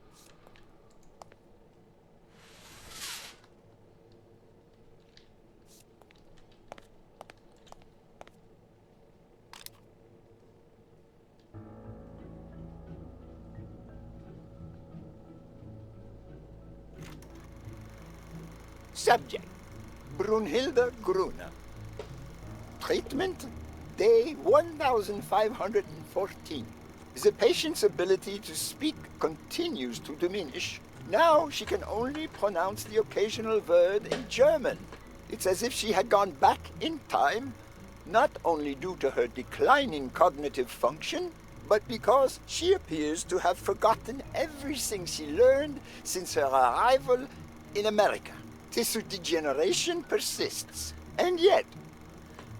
Subject, Brunhilde Gruner. Treatment, day 1514. The patient's ability to speak continues to diminish. Now she can only pronounce the occasional word in German. It's as if she had gone back in time, not only due to her declining cognitive function, but because she appears to have forgotten everything she learned since her arrival in America. Tissue degeneration persists, and yet,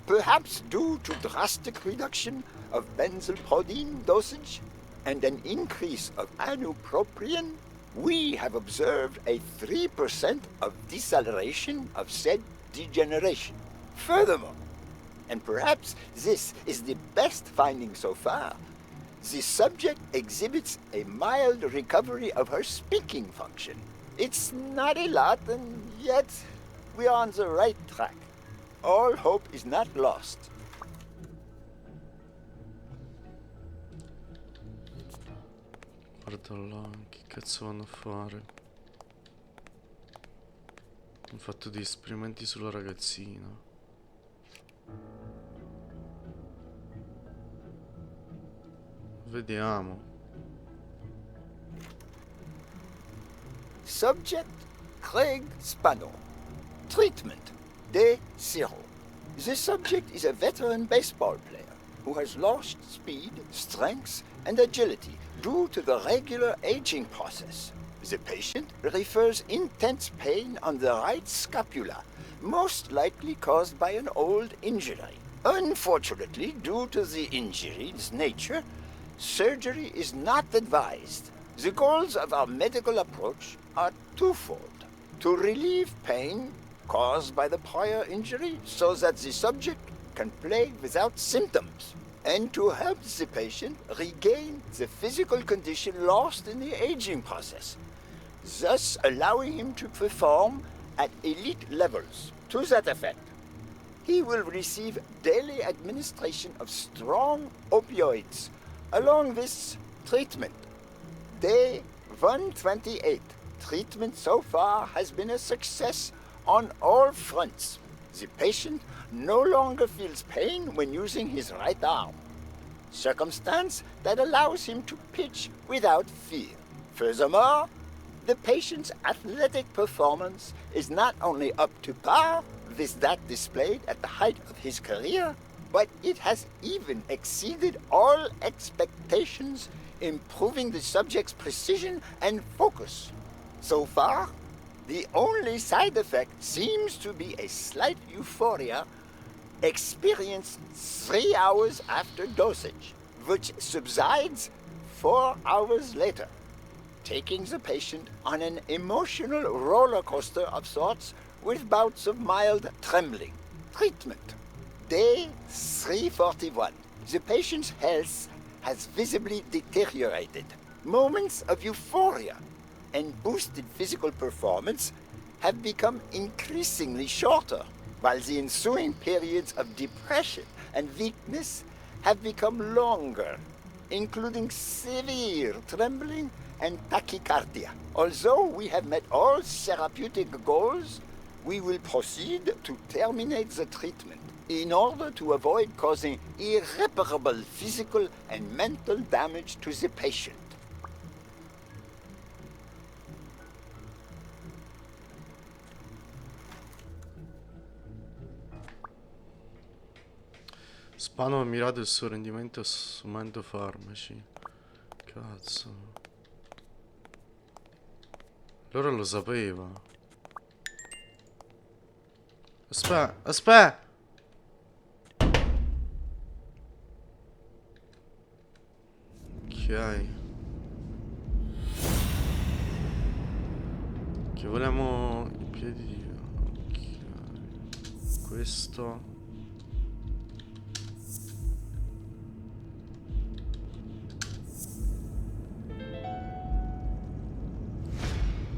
perhaps due to drastic reduction of benzylprodine dosage and an increase of anupropion, we have observed a 3% of deceleration of said degeneration. Furthermore, and perhaps this is the best finding so far, the subject exhibits a mild recovery of her speaking function. It's not a lot, and yet we are on the right track. All hope is not lost. Guarda là, che cazzo vanno a fare? Hanno fatto degli esperimenti sulla ragazzina. Vediamo. Subject, Craig Spano. Treatment, day 0. The subject is a veteran baseball player who has lost speed, strength, and agility due to the regular aging process. The patient refers intense pain on the right scapula, most likely caused by an old injury. Unfortunately, due to the injury's nature, surgery is not advised. The goals of our medical approach are twofold: to relieve pain caused by the prior injury so that the subject can play without symptoms, and to help the patient regain the physical condition lost in the aging process, thus allowing him to perform at elite levels. To that effect, he will receive daily administration of strong opioids along this treatment. Day 128. Treatment so far has been a success on all fronts. The patient no longer feels pain when using his right arm, circumstance that allows him to pitch without fear. Furthermore, the patient's athletic performance is not only up to par with that displayed at the height of his career, but it has even exceeded all expectations, improving the subject's precision and focus. So far, the only side effect seems to be a slight euphoria experienced 3 hours after dosage, which subsides 4 hours later, taking the patient on an emotional roller coaster of sorts with bouts of mild trembling. Treatment. Day 341. The patient's health has visibly deteriorated. Moments of euphoria and boosted physical performance have become increasingly shorter, while the ensuing periods of depression and weakness have become longer, including severe trembling and tachycardia. Although we have met all therapeutic goals, we will proceed to terminate the treatment in order to avoid causing irreparable physical and mental damage to the patient. Spano ha mirato il suo rendimento assumendo farmaci. Cazzo. Allora lo sapeva. Aspetta, aspetta! Ok. Che vogliamo i piedi di... Ok. Questo...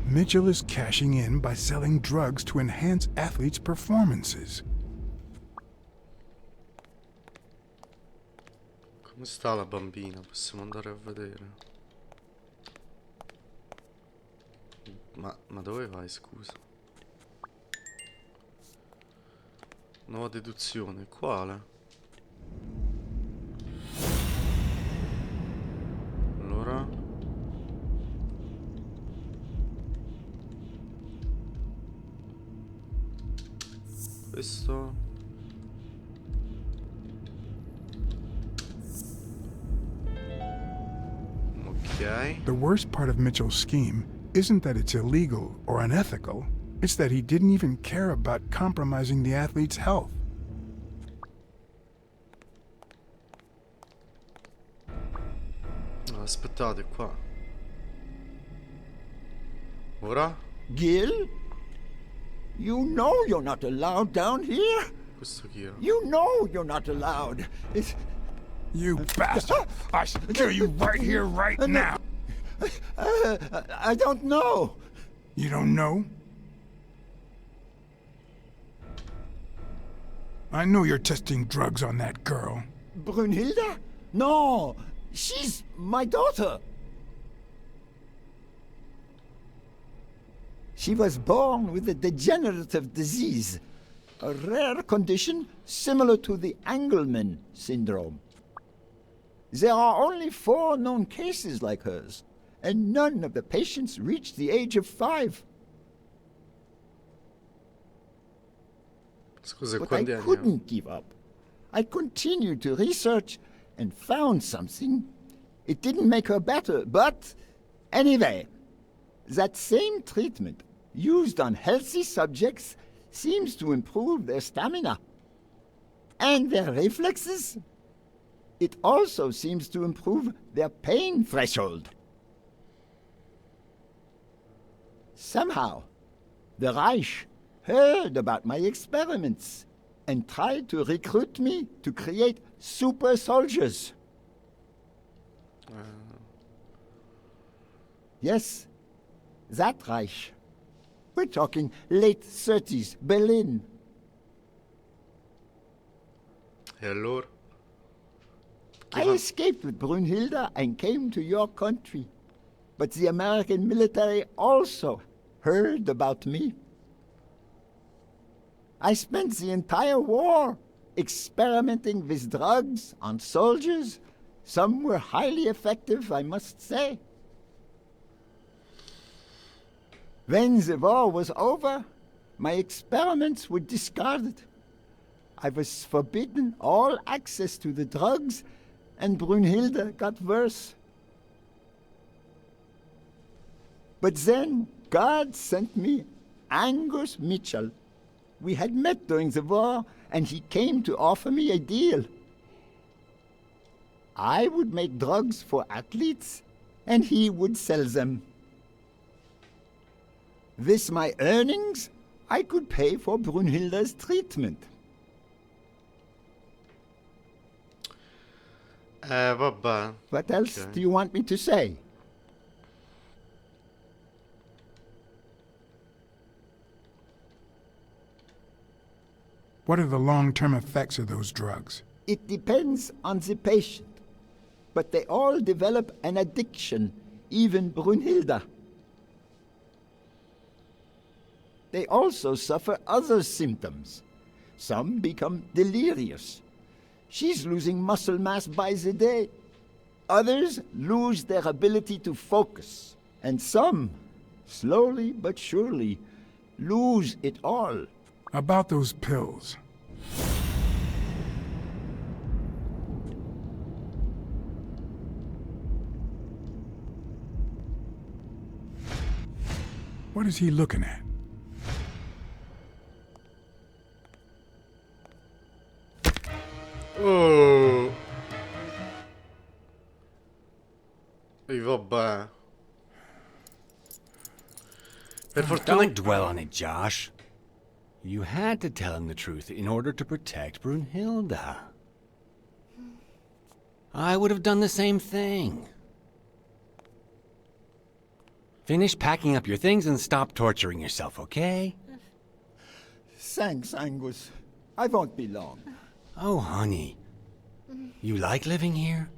Mitchell is cashing in by selling drugs to enhance athletes' performances. Come sta la bambina? Possiamo andare a vedere. Ma dove vai, scusa? Nuova deduzione. Quale? Allora... Questo... Okay. The worst part of Mitchell's scheme isn't that it's illegal or unethical, it's that he didn't even care about compromising the athlete's health. Aspettate qua. Ora? Gil? You know you're not allowed down here. Questo chi è? You know you're not allowed. It's... You bastard! I should kill you right here, right now! I don't know. You don't know? I know you're testing drugs on that girl. Brunhilde? No, she's my daughter. She was born with a degenerative disease, a rare condition similar to the Angelman syndrome. There are only 4 known cases like hers, and none of the patients reach the age of 5. Scusa, But I quanti anni ha? couldn't give up. I continued to research and found something. It didn't make her better, but anyway, that same treatment used on healthy subjects seems to improve their stamina and their reflexes. It also seems to improve their pain threshold. Somehow, the Reich heard about my experiments and tried to recruit me to create super soldiers. Yes, that Reich. We're talking late 30s, Berlin. E allora? I escaped with Brunhilde and came to your country. But the American military also heard about me. I spent the entire war experimenting with drugs on soldiers. Some were highly effective, I must say. When the war was over, my experiments were discarded. I was forbidden all access to the drugs, and Brunhilde got worse. But then God sent me Angus Mitchell. We had met during the war, and he came to offer me a deal. I would make drugs for athletes, and he would sell them. With my earnings, I could pay for Brunhilde's treatment. Vabbè. What else do you want me to say? What are the long-term effects of those drugs? It depends on the patient. But they all develop an addiction, even Brunhilde. They also suffer other symptoms. Some become delirious. She's losing muscle mass by the day. Others lose their ability to focus. And some, slowly but surely, lose it all. About those pills. What is he looking at? Oh. E vabbè. Per fortuna... Don't dwell on it, Josh. You had to tell him the truth in order to protect Brunhilde. I would have done the same thing. Finish packing up your things and stop torturing yourself, okay? Thanks, Angus. I won't be long. Oh, honey. You like living here?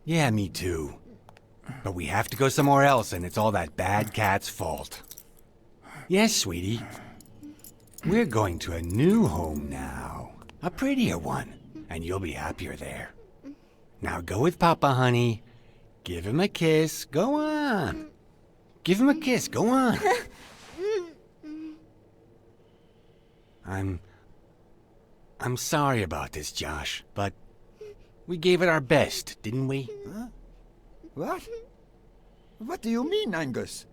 Yeah, me too. But we have to go somewhere else, and it's all that bad cat's fault. Yes, sweetie. We're going to a new home now. A prettier one. And you'll be happier there. Now go with Papa, honey. Give him a kiss. Go on. Give him a kiss. Go on. I'm sorry about this, Josh, but we gave it our best, didn't we? Huh? What? What do you mean, Angus?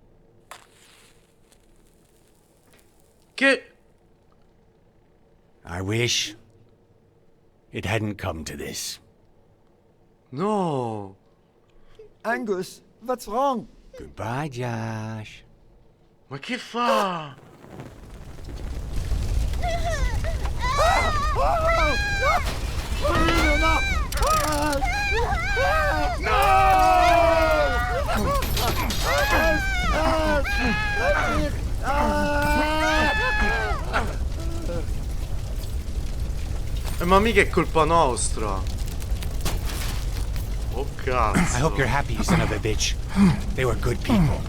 Che... I wish it hadn't come to this. No. Angus, what's wrong? Goodbye, Josh. Ma che fa? Ma mica è colpa nostra. Oh cazzo. I hope you're happy, you son of a bitch. They were good people.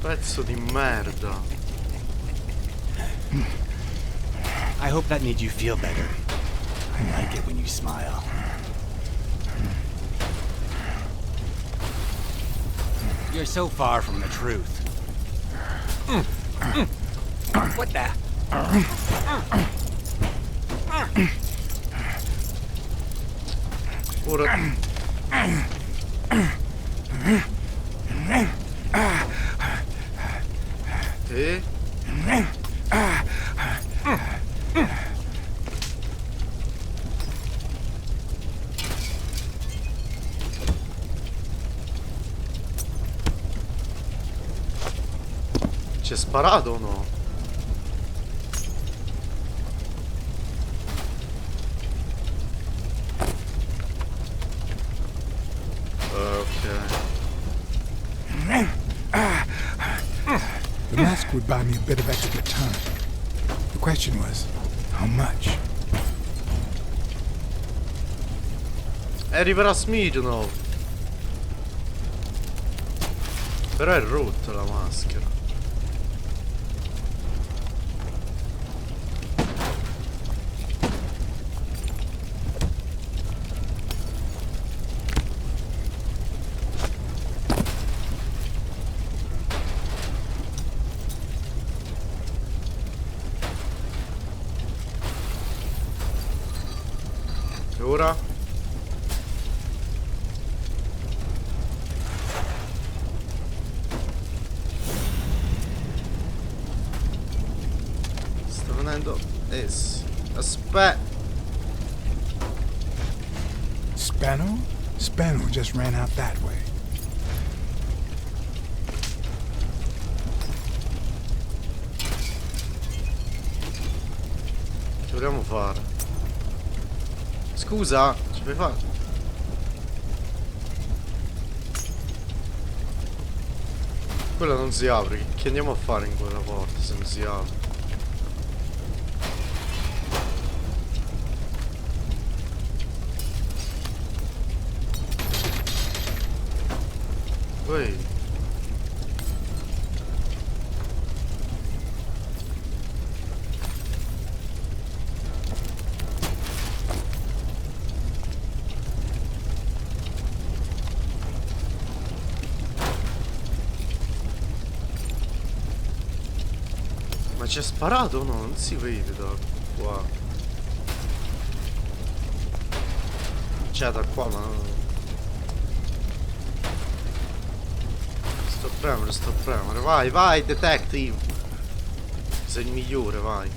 Pezzo di merda. I hope that made you feel better. I like it when you smile. You're so far from the truth. What the? Ora... E? C'è sparato o no? The mask would buy me a bit of extra time. The question was, how much? Arriverà Smirnov. Però è rotta la maschera. E ora? Sta venendo. Sì. Aspetta. Spano? Spano just ran out that way. Che vogliamo fare? Scusa, ci fai fare? Quella non si apre, che andiamo a fare in quella porta se non si apre? Poi ma ci ha sparato o no? Non si vede da qua. Cioè da qua, ma sto premere. Vai, vai, detective. Sei il migliore, vai.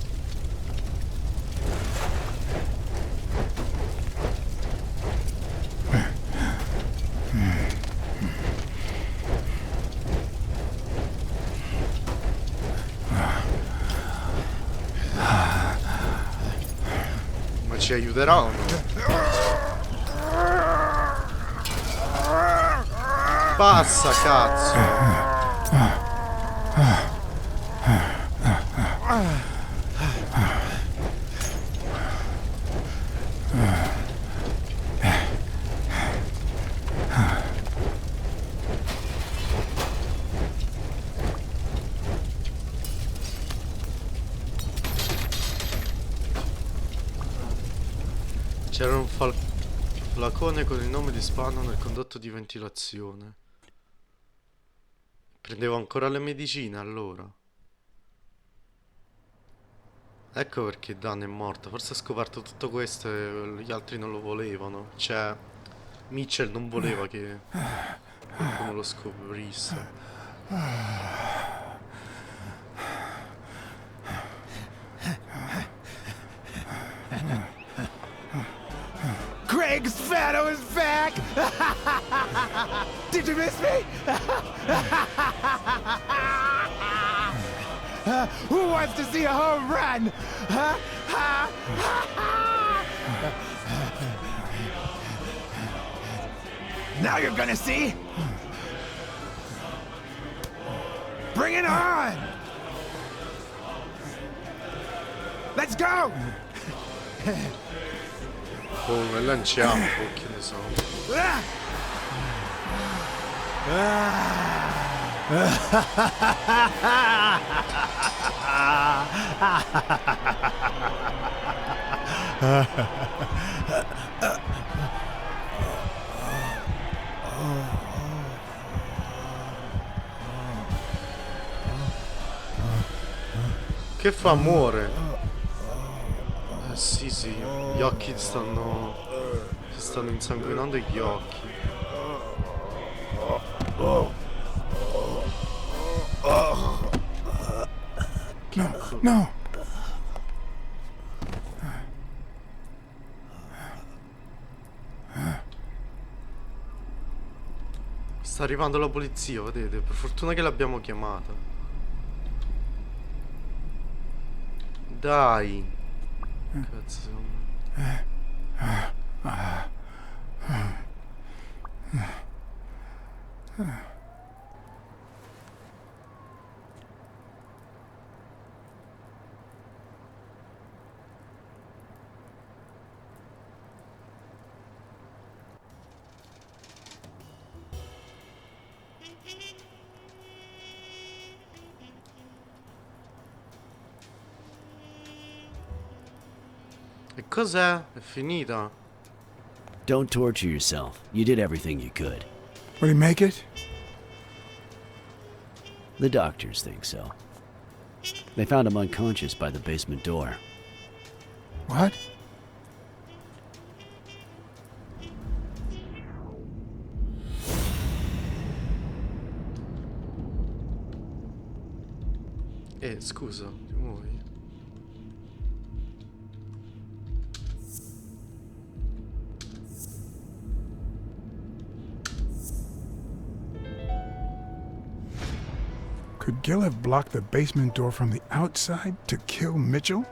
Ma ci aiuterà o no? Passa, cazzo! C'era un flacone con il nome di Spano nel condotto di ventilazione. Prendevo ancora le medicine allora. Ecco perché Dan è morto. Forse ha scoperto tutto questo e gli altri non lo volevano. Cioè, Mitchell non voleva che qualcuno lo scoprisse. Craig Spano is back! Did you miss me? Who wants to see a home run? Now you're gonna see? Bring it on! Let's go! Come lanciamo, che ne so. Che fa, muore? Sì, sì, gli occhi si stanno insanguinando gli occhi. No, no. Sta arrivando la polizia, vedete? Per fortuna che l'abbiamo chiamata. Dai. Cazzo. E cos'è? È finita? Don't torture yourself. You did everything you could. Will he make it? The doctors think so. They found him unconscious by the basement door. What? Scusa, ti muovi? Could Gil have blocked the basement door from the outside to kill Mitchell?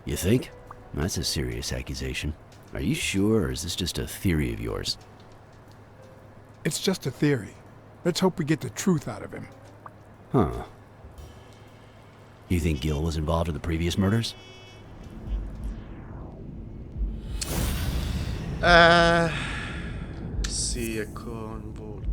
You think? That's a serious accusation. Are you sure, or is this just a theory of yours? It's just a theory. Let's hope we get the truth out of him. Huh. You think Gil was involved in the previous murders? Sì, è coinvolto.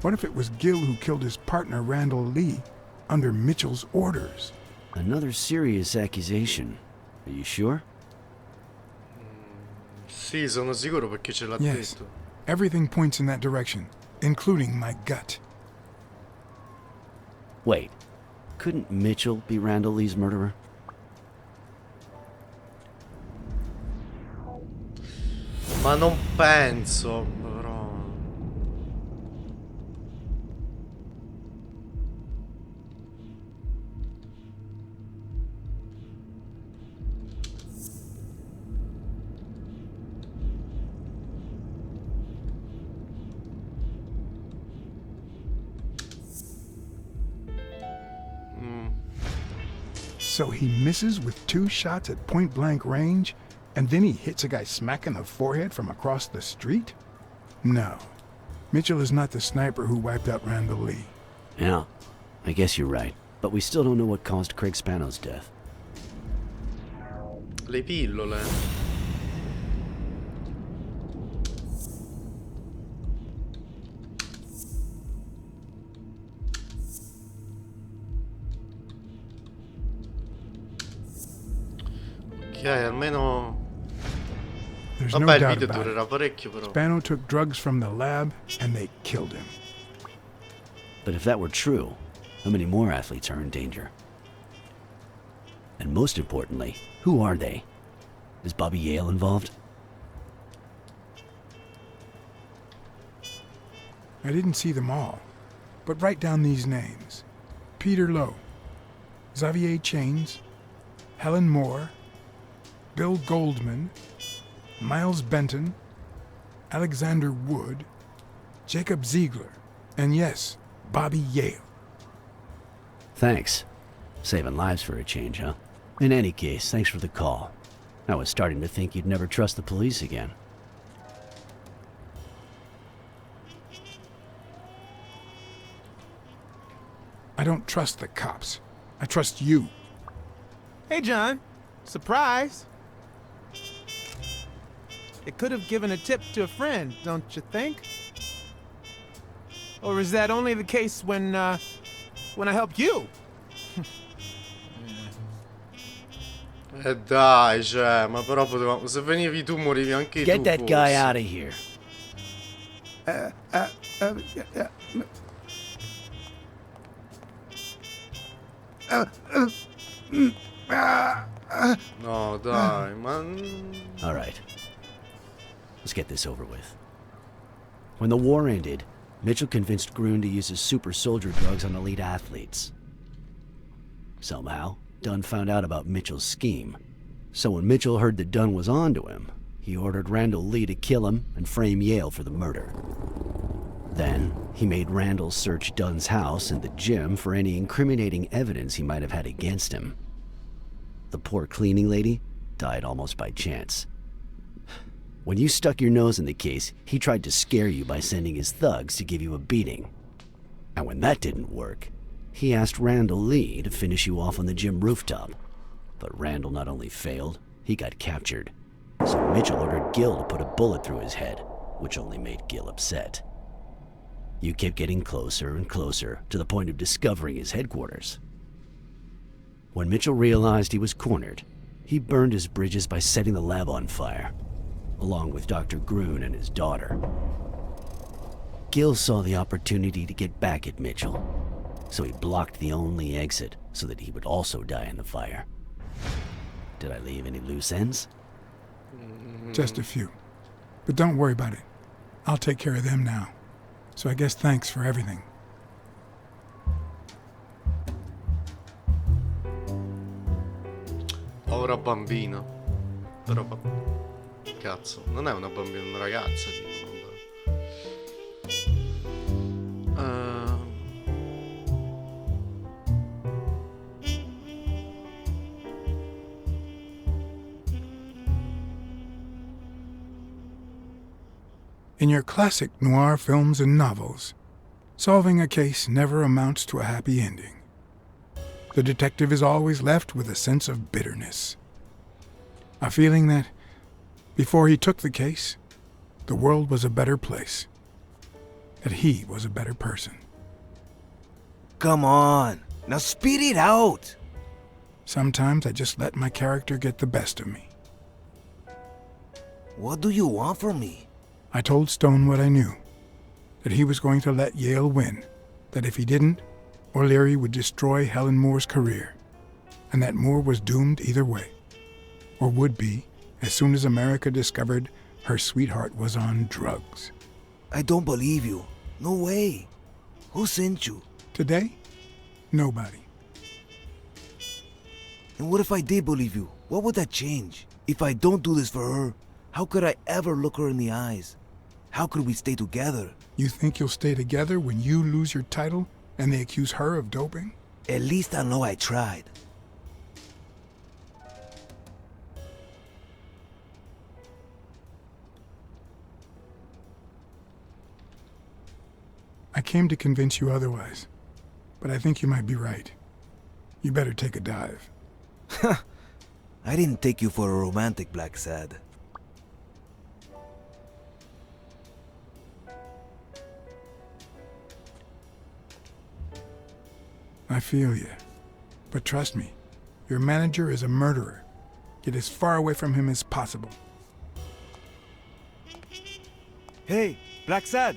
What if it was Gil who killed his partner Randall Lee under Mitchell's orders? Another serious accusation. Are you sure? Sì, sono sicuro perché ce l'ha Yes. detto. Everything points in that direction, including my gut. Wait. Couldn't Mitchell be Randall Lee's murderer? Ma non penso, però. So he misses with 2 shots at point-blank range, and then he hits a guy smack in the forehead from across the street? No. Mitchell is not the sniper who wiped out Randall Lee. Yeah, I guess you're right. But we still don't know what caused Craig Spano's death. Le pillole. Ok, almeno... There's Vabbè, no il doubt video about durerà it. parecchio, però. Spano took drugs from the lab, and they killed him. But if that were true, how many more athletes are in danger? And most importantly, who are they? Is Bobby Yale involved? I didn't see them all, but write down these names. Peter Lowe, Xavier Chains, Helen Moore, Bill Goldman, Miles Benton, Alexander Wood, Jacob Ziegler, and yes, Bobby Yale. Thanks. Saving lives for a change, huh? In any case, thanks for the call. I was starting to think you'd never trust the police again. I don't trust the cops. I trust you. Hey, John. Surprise. It could have given a tip to a friend, don't you think? Or is that only the case when I help you? Dai, cioè, ma però potevamo... Se venivi tu morivi anche Get tu, that forse. guy out of here. No, dai, ma... All right. Let's get this over with. When the war ended, Mitchell convinced Grun to use his super soldier drugs on elite athletes. Somehow, Dunn found out about Mitchell's scheme. So when Mitchell heard that Dunn was onto him, he ordered Randall Lee to kill him and frame Yale for the murder. Then, he made Randall search Dunn's house and the gym for any incriminating evidence he might have had against him. The poor cleaning lady died almost by chance. When you stuck your nose in the case, he tried to scare you by sending his thugs to give you a beating. And when that didn't work, he asked Randall Lee to finish you off on the gym rooftop. But Randall not only failed, he got captured. So Mitchell ordered Gil to put a bullet through his head, which only made Gil upset. You kept getting closer and closer to the point of discovering his headquarters. When Mitchell realized he was cornered, he burned his bridges by setting the lab on fire, along with Dr. Grun and his daughter. Gil saw the opportunity to get back at Mitchell, so he blocked the only exit so that he would also die in the fire. Did I leave any loose ends? Just a few. But don't worry about it. I'll take care of them now. So I guess thanks for everything. Povera bambina. Però cazzo, non è una bambina, una ragazza, tipo, In your classic noir films and novels, solving a case never amounts to a happy ending. The detective is always left with a sense of bitterness. A feeling that, before he took the case, the world was a better place. That he was a better person. Come on, now speed it out. Sometimes I just let my character get the best of me. What do you want from me? I told Stone what I knew. That he was going to let Yale win. That if he didn't, O'Leary would destroy Helen Moore's career. And that Moore was doomed either way. Or would be, as soon as America discovered her sweetheart was on drugs. I don't believe you. No way. Who sent you? Today? Nobody. And what if I did believe you? What would that change? If I don't do this for her, how could I ever look her in the eyes? How could we stay together? You think you'll stay together when you lose your title and they accuse her of doping? At least I know I tried. I came to convince you otherwise, but I think you might be right. You better take a dive. I didn't take you for a romantic, Blacksad. I feel you. But trust me, your manager is a murderer. Get as far away from him as possible. Hey, Blacksad!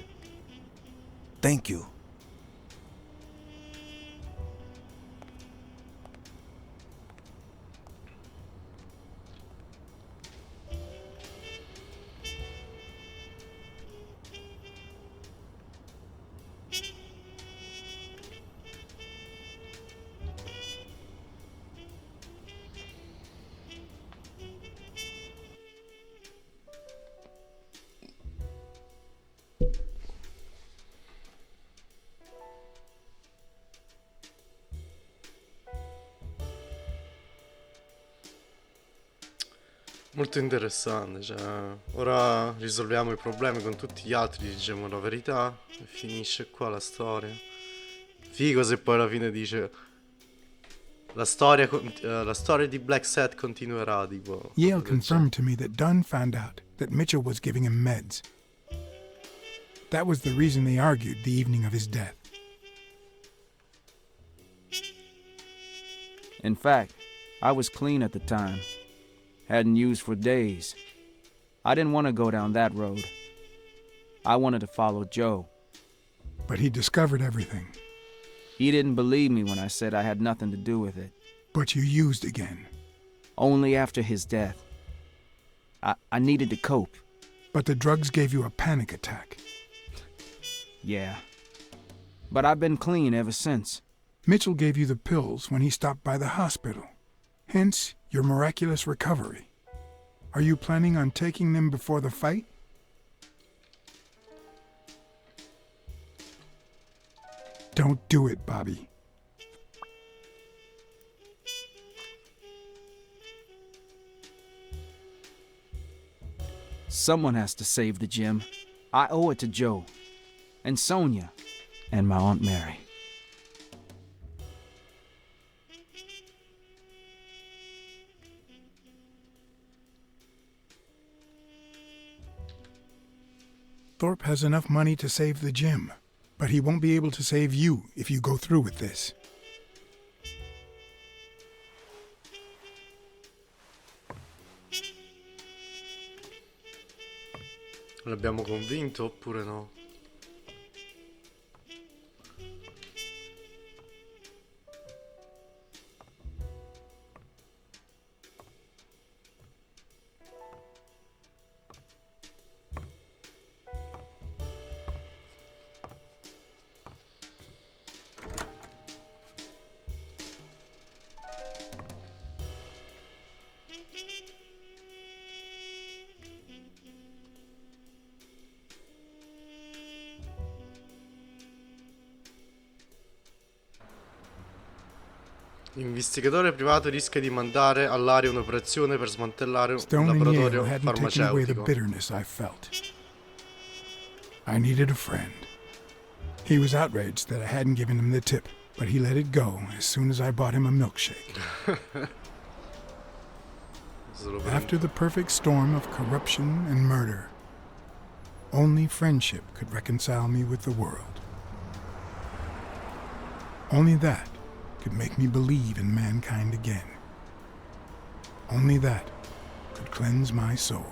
Thank you. Molto interessante, cioè, ora risolviamo i problemi con tutti gli altri, diciamo la verità e finisce qua la storia. Figo se poi alla fine dice la storia di Blacksad continuerà, tipo. Yale confirmed to me that Dunn found out that Mitchell was giving him meds. That was the reason they argued the evening of his death. In fact, I was clean at the time. Hadn't used for days. I didn't want to go down that road. I wanted to follow Joe. But he discovered everything. He didn't believe me when I said I had nothing to do with it. But you used again. Only after his death. I needed to cope. But the drugs gave you a panic attack. Yeah. But I've been clean ever since. Mitchell gave you the pills when he stopped by the hospital. Hence, your miraculous recovery. Are you planning on taking them before the fight? Don't do it, Bobby. Someone has to save the gym. I owe it to Joe, and Sonia, and my Aunt Mary. Thorpe has enough money to save the gym, but he won't be able to save you if you go through with this. L'abbiamo convinto oppure no? L'investigatore privato rischia di mandare all'aria un'operazione per smantellare un Stone and laboratorio Yale hadn't taken away the farmaceutico. bitterness I felt. I needed a friend. He was outraged that I hadn't given him the tip, but he let it go as soon as I bought him a milkshake. After the perfect storm of corruption and murder, only friendship could reconcile me with the world. Only that could make me believe in mankind again. Only that could cleanse my soul.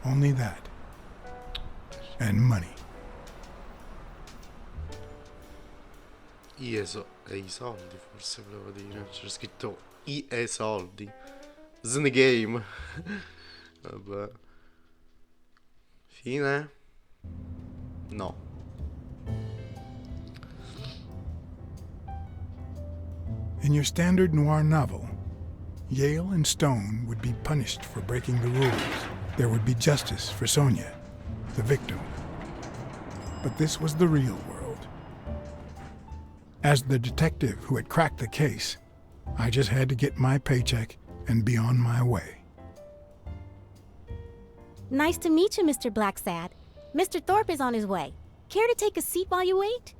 Only that. And money. I soldi forse volevo dire. C'è scritto I soldi. The game. Vabbè. Fine? No. In your standard noir novel, Yale and Stone would be punished for breaking the rules. There would be justice for Sonia, the victim. But this was the real world. As the detective who had cracked the case, I just had to get my paycheck and be on my way. Nice to meet you, Mr. Blacksad. Mr. Thorpe is on his way. Care to take a seat while you wait?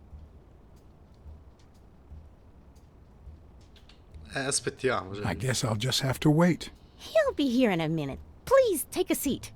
Aspettiamo. I guess I'll just have to wait. He'll be here in a minute. Please, take a seat.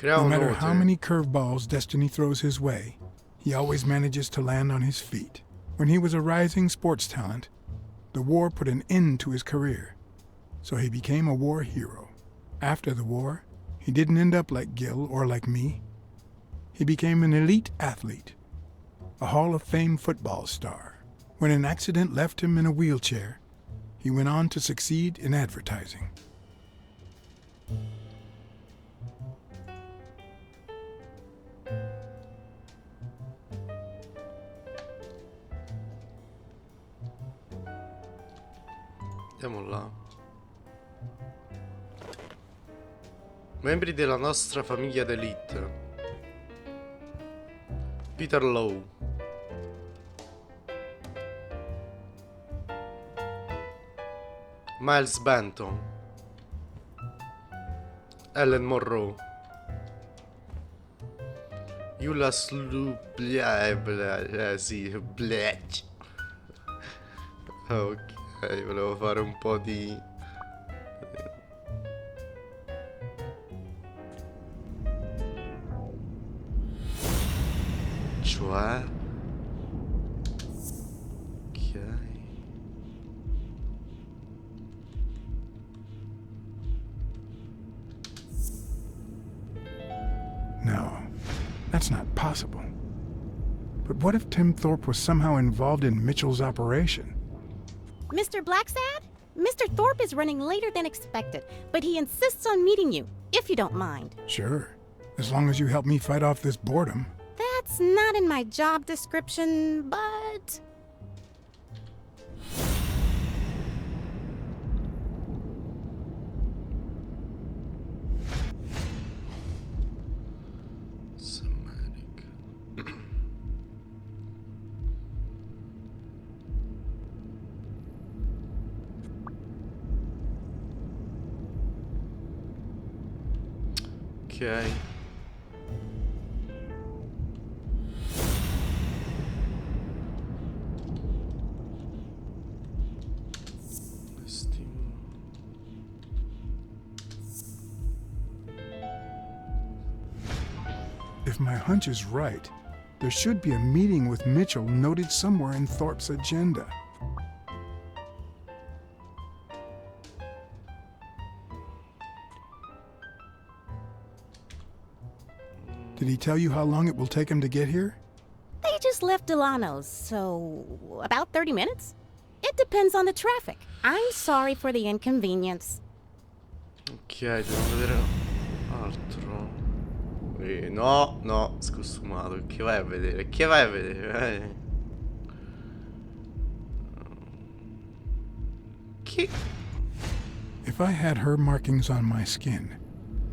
No matter how many curveballs destiny throws his way, he always manages to land on his feet. When he was a rising sports talent, the war put an end to his career, so he became a war hero. After the war, he didn't end up like Gil or like me. He became an elite athlete, a Hall of Fame football star. When an accident left him in a wheelchair, he went on to succeed in advertising. Andiamo là. Membri della nostra famiglia d'elite. Peter Lowe. Miles Benton. Ellen Monroe. Eula sì, Black. Ok. Volevo fare un po' di... Cioè... Ok... No, that's not possible. But what if Tim Thorpe was somehow involved in Mitchell's operation? Mr. Blacksad? Mr. Thorpe is running later than expected, but he insists on meeting you, if you don't mind. Sure. As long as you help me fight off this boredom. That's not in my job description, but... Ok. If my hunch is right, there should be a meeting with Mitchell noted somewhere in Thorpe's agenda. Did he tell you how long it will take him to get here? They just left Delano's, so about 30 minutes? It depends on the traffic. I'm sorry for the inconvenience. Ok, devo vedere altro. No, no, scostumato. Che vai a vedere? Che vai a vedere? Che... If I had her markings on my skin,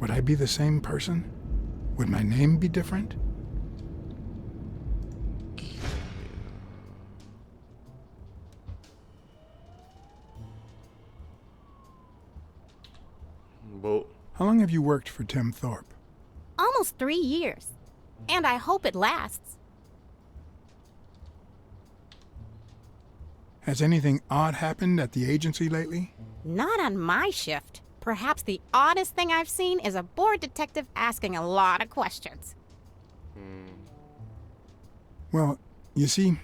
would I be the same person? Would my name be different? Boh. How long have you worked for Tim Thorpe? Almost 3 years. And I hope it lasts. Has anything odd happened at the agency lately? Not on my shift. Perhaps the oddest thing I've seen is a bored detective asking a lot of questions. Well, you see,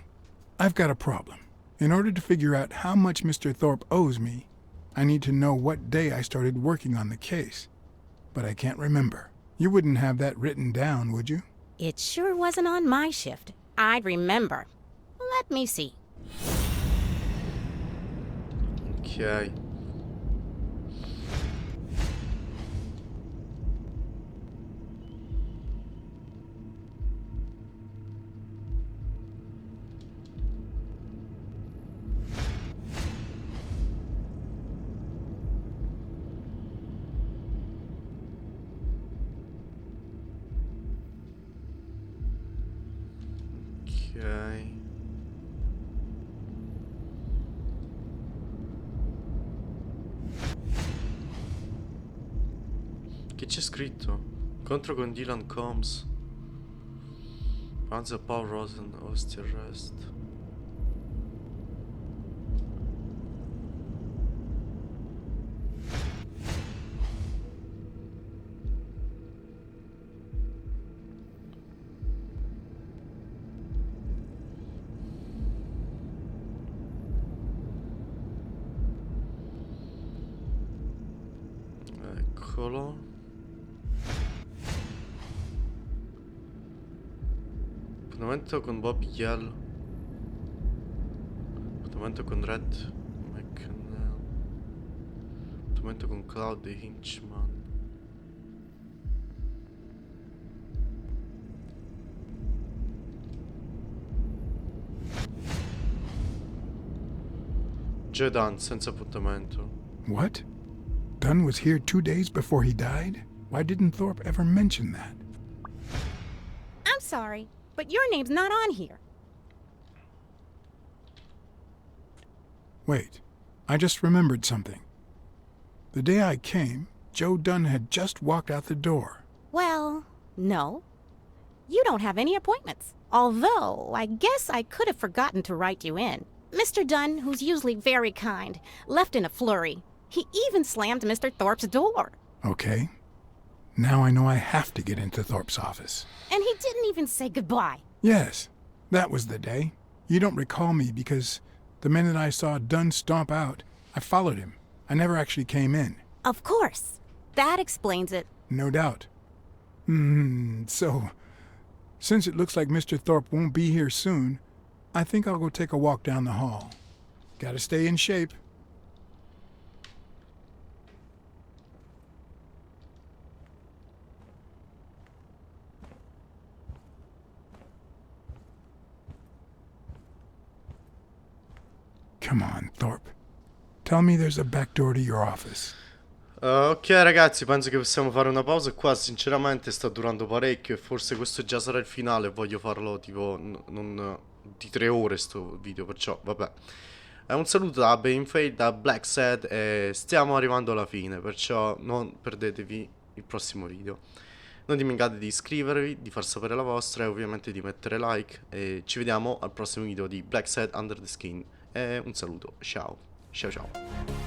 I've got a problem. In order to figure out how much Mr. Thorpe owes me, I need to know what day I started working on the case. But I can't remember. You wouldn't have that written down, would you? It sure wasn't on my shift. I'd remember. Let me see. Ok. Ok. Che c'è scritto? Incontro con Dylan Combs. Panzer Paul Rosen, host arrest. Eccolo. Appuntamento con Bob Yell. Appuntamento con Red McNeil. Appuntamento con Cloud Hinchman. Joe Dunn senza appuntamento. What? Dunn was here 2 days before he died? Why didn't Thorpe ever mention that? I'm sorry, but your name's not on here. Wait, I just remembered something. The day I came, Joe Dunn had just walked out the door. Well, no. You don't have any appointments. Although, I guess I could have forgotten to write you in. Mr. Dunn, who's usually very kind, left in a flurry. He even slammed Mr. Thorpe's door. Okay. Now I know I have to get into Thorpe's office. And he didn't even say goodbye. Yes, that was the day. You don't recall me because the minute I saw Dunn stomp out, I followed him. I never actually came in. Of course. That explains it. No doubt. So, since it looks like Mr. Thorpe won't be here soon, I think I'll go take a walk down the hall. Gotta stay in shape. Come on, Thorpe. Tell me there's a back door to your office. Ok ragazzi, penso che possiamo fare una pausa qua, sinceramente sta durando parecchio e forse questo già sarà il finale, voglio farlo tipo non di 3 ore sto video, perciò vabbè. Un saluto da Bainfade, da Blacksad e stiamo arrivando alla fine, perciò non perdetevi il prossimo video. Non dimenticate di iscrivervi, di far sapere la vostra e ovviamente di mettere like e ci vediamo al prossimo video di Blacksad Under the Skin e un saluto, ciao, ciao ciao.